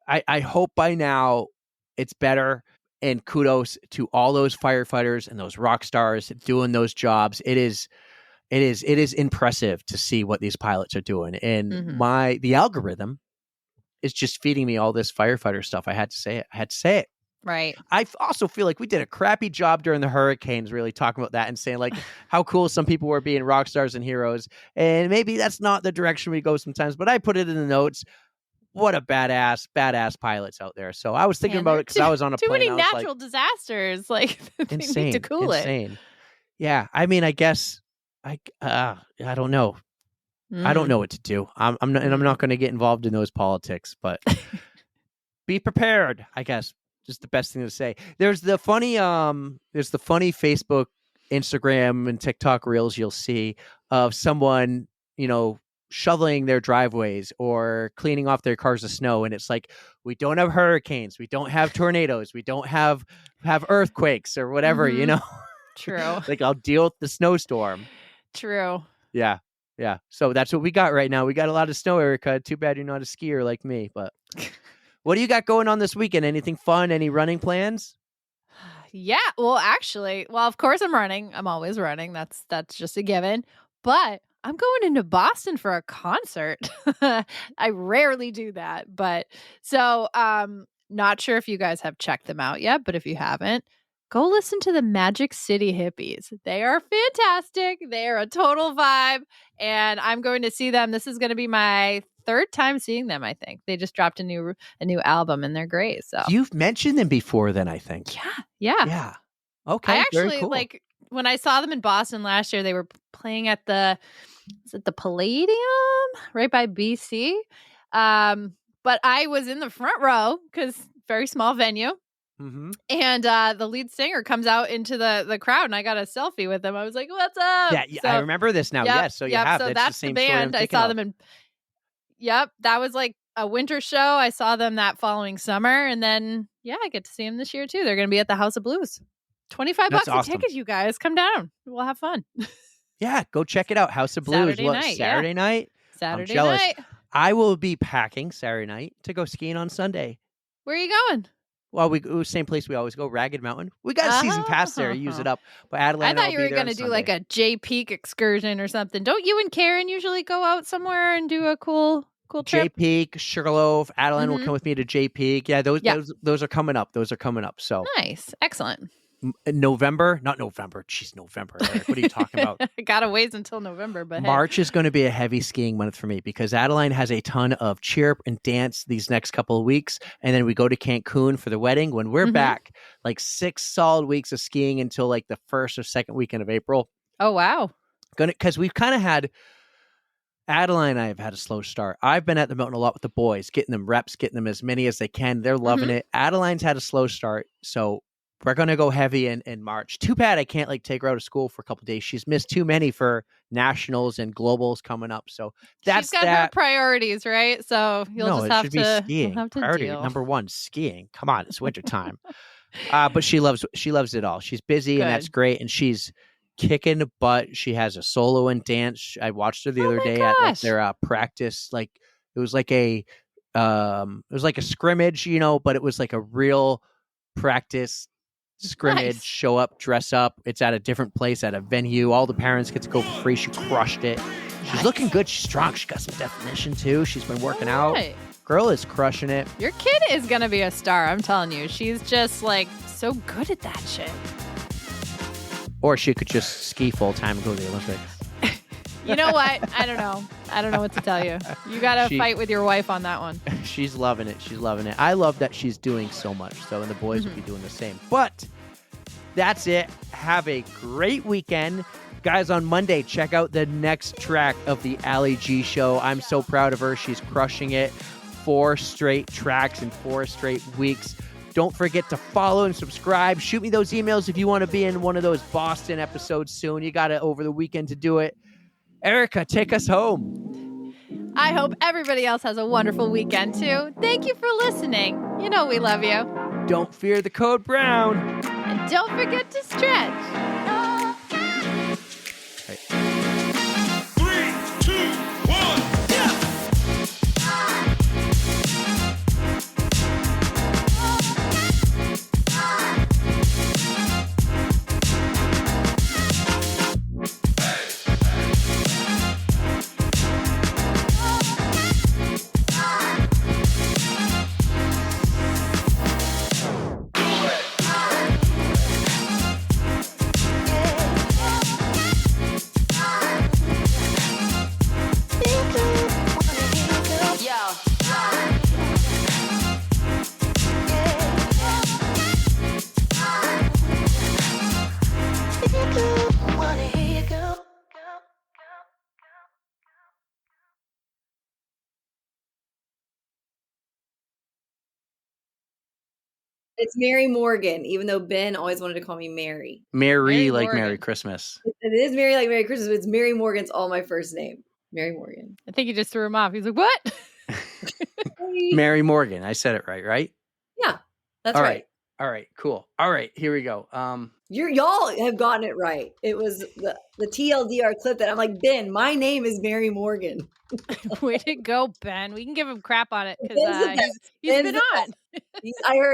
I hope by now it's better, and kudos to all those firefighters and those rock stars doing those jobs. It is impressive to see what these pilots are doing, and the algorithm is just feeding me all this firefighter stuff. I had to say it.
Right.
I also feel like we did a crappy job during the hurricanes, really talking about that and saying like how cool some people were being rock stars and heroes. And maybe that's not the direction we go sometimes, but I put it in the notes. What a badass pilots out there. So I was thinking about it because I was on a
too
plane.
many
I was
natural disasters. Like they
insane,
need to cool
insane. Yeah. I mean, I guess I don't know.
it.
I don't know what to do. I'm not going to get involved in those politics, but be prepared, I guess. Just the best thing to say. There's the funny Facebook, Instagram, and TikTok reels you'll see of someone, shoveling their driveways or cleaning off their cars of snow. And it's like, we don't have hurricanes. We don't have tornadoes. We don't have earthquakes or whatever,
True.
Like I'll deal with the snowstorm.
True.
Yeah. Yeah. So that's what we got right now. We got a lot of snow, Erica. Too bad you're not a skier like me, but what do you got going on this weekend? Anything fun? Any running plans?
Yeah. Well, actually, of course I'm running. I'm always running. That's just a given. But I'm going into Boston for a concert. I rarely do that. But so not sure if you guys have checked them out yet, but if you haven't, go listen to the Magic City Hippies. They are fantastic. They are a total vibe. And I'm going to see them. This is going to be my third time seeing them, I think. They just dropped a new album and they're great. So
you've mentioned them before then, I think.
Yeah.
Okay.
I actually
very cool.
like when I saw them in Boston last year, they were playing at the Palladium right by BC. But I was in the front row because very small venue.
Mm-hmm.
And the lead singer comes out into the crowd and I got a selfie with him. I was like, what's up?
Yeah,
So,
I remember this now. Yes. So you have.
So
that's
that's
the same
band.
story
I saw them in. Yep. That was like a winter show. I saw them that following summer. And then, I get to see them this year too. They're going to be at the House of Blues. $25
awesome.
a ticket, you guys. Come down. We'll have fun.
Yeah. Go check it out. House of Blues.
Saturday night.
Saturday night?
Saturday
I'm jealous.
night.
I will be packing Saturday night to go skiing on Sunday.
Where are you going?
Well, we go same place we always go, Ragged Mountain. We got a season pass there. Use it up. But Adeline,
I thought you were going to do like a J Peak excursion or something. Don't you and Karen usually go out somewhere and do a cool trip?
J Peak, Sugarloaf. Adeline will come with me to J Peak. Yeah, those are coming up. Those are coming up. So
nice, excellent.
November, not November. Jeez, November. Eric, what are you talking about?
Gotta wait until November, but
March is going to be a heavy skiing month for me because Adeline has a ton of cheer and dance these next couple of weeks, and then we go to Cancun for the wedding. When we're back, like 6 solid weeks of skiing until like the first or second weekend of April.
Oh wow!
Because we've kind of had. Adeline and I have had a slow start. I've been at the mountain a lot with the boys, getting them reps, getting them as many as they can. They're loving it. Adeline's had a slow start, so we're going to go heavy in March. Too bad I can't take her out of school for a couple of days. She's missed too many for nationals and globals coming up. So that's
she's got her priorities, right? So you'll just have to
skiing.
Have to
Priority
deal.
number 1, skiing. Come on, it's wintertime. But she loves it all. She's busy and that's great. And she's kicking butt. She has a solo and dance. I watched her the other day at their practice. It was like a scrimmage, but it was like a real practice scrimmage. Show up, dress up. It's at a different place at a venue. All the parents get to go for free. She crushed it. She's looking good. She's strong. She got some definition too. She's been working out. Girl is crushing it.
Your kid is gonna be a star. I'm telling you. She's just so good at that shit.
Or she could just ski full time and go to the Olympics.
You know what? I don't know. I don't know what to tell you. You got to fight with your wife on that one.
She's loving it. She's loving it. I love that she's doing so much. So, and the boys will be doing the same. But that's it. Have a great weekend. Guys, on Monday, check out the next track of the Ali G Show. I'm so proud of her. She's crushing it. 4 straight tracks in 4 straight weeks. Don't forget to follow and subscribe. Shoot me those emails if you want to be in one of those Boston episodes soon. You got it over the weekend to do it. Erica, take us home.
I hope everybody else has a wonderful weekend too. Thank you for listening. You know we love you.
Don't fear the code brown.
And don't forget to stretch.
It's Mary Morgan, even though Ben always wanted to call me Mary.
Mary, like
Morgan.
Merry Christmas.
It is Mary like Merry Christmas, but it's Mary Morgan's all my first name. Mary Morgan.
I think you just threw him off. He's like, what?
Mary Morgan. I said it right?
Yeah, that's
All
right.
All right, cool. All right, here we go.
Y'all have gotten it right. It was the TLDR clip that I'm like, Ben, my name is Mary Morgan.
Way to go, Ben. We can give him crap on it because
Ben's the best.
he's
Ben's
been
the
on.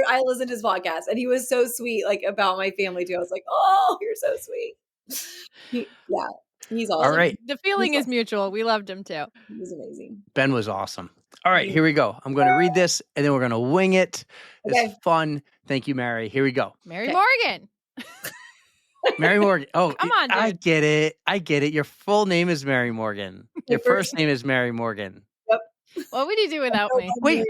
I listened to his podcast and he was so sweet, like about my family too. I was like, oh, you're so sweet. He's awesome.
All right.
The feeling is mutual. We loved him too.
He was amazing.
Ben was awesome. All right, here we go. I'm going to read this and then we're going to wing it. This is fun. Thank you, Mary. Here we go.
Mary Morgan.
Mary Morgan. Oh,
Come on, dude.
I get it. Your full name is Mary Morgan. Your first name is Mary Morgan.
What would you do without me?
Wait,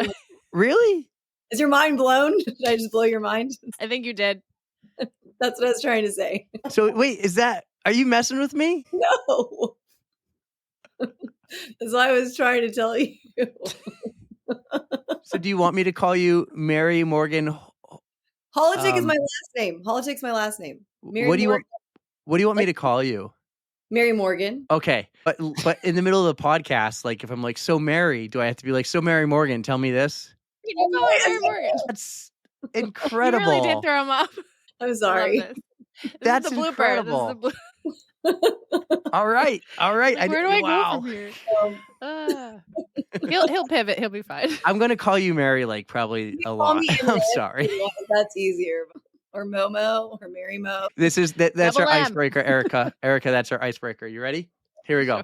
really?
Is your mind blown? Did I just blow your mind?
I think you did.
That's what I was trying to say.
So wait, are you messing with me?
No. That's what I was trying to tell you.
So do you want me to call you Mary Morgan?
Holotik is my last name. Holotik's my last name. Mary
What do you
Morgan.
What do you want me to call you?
Mary Morgan.
Okay, but in the middle of the podcast, like if I'm like, so Mary, do I have to be like, so Mary Morgan? Tell me this.
Can you call her Mary Morgan?
That's incredible.
You really did throw him off.
I'm sorry.
That's
the blooper.
incredible.
This is the
All right.
Like, where do I go from here? He'll pivot. He'll be fine.
I'm gonna call you Mary like probably a lot. I'm sorry.
That's easier. Or Momo or Mary Mo.
That's our
Double M.
icebreaker, Erica. Erica, that's our icebreaker. You ready? Here we go.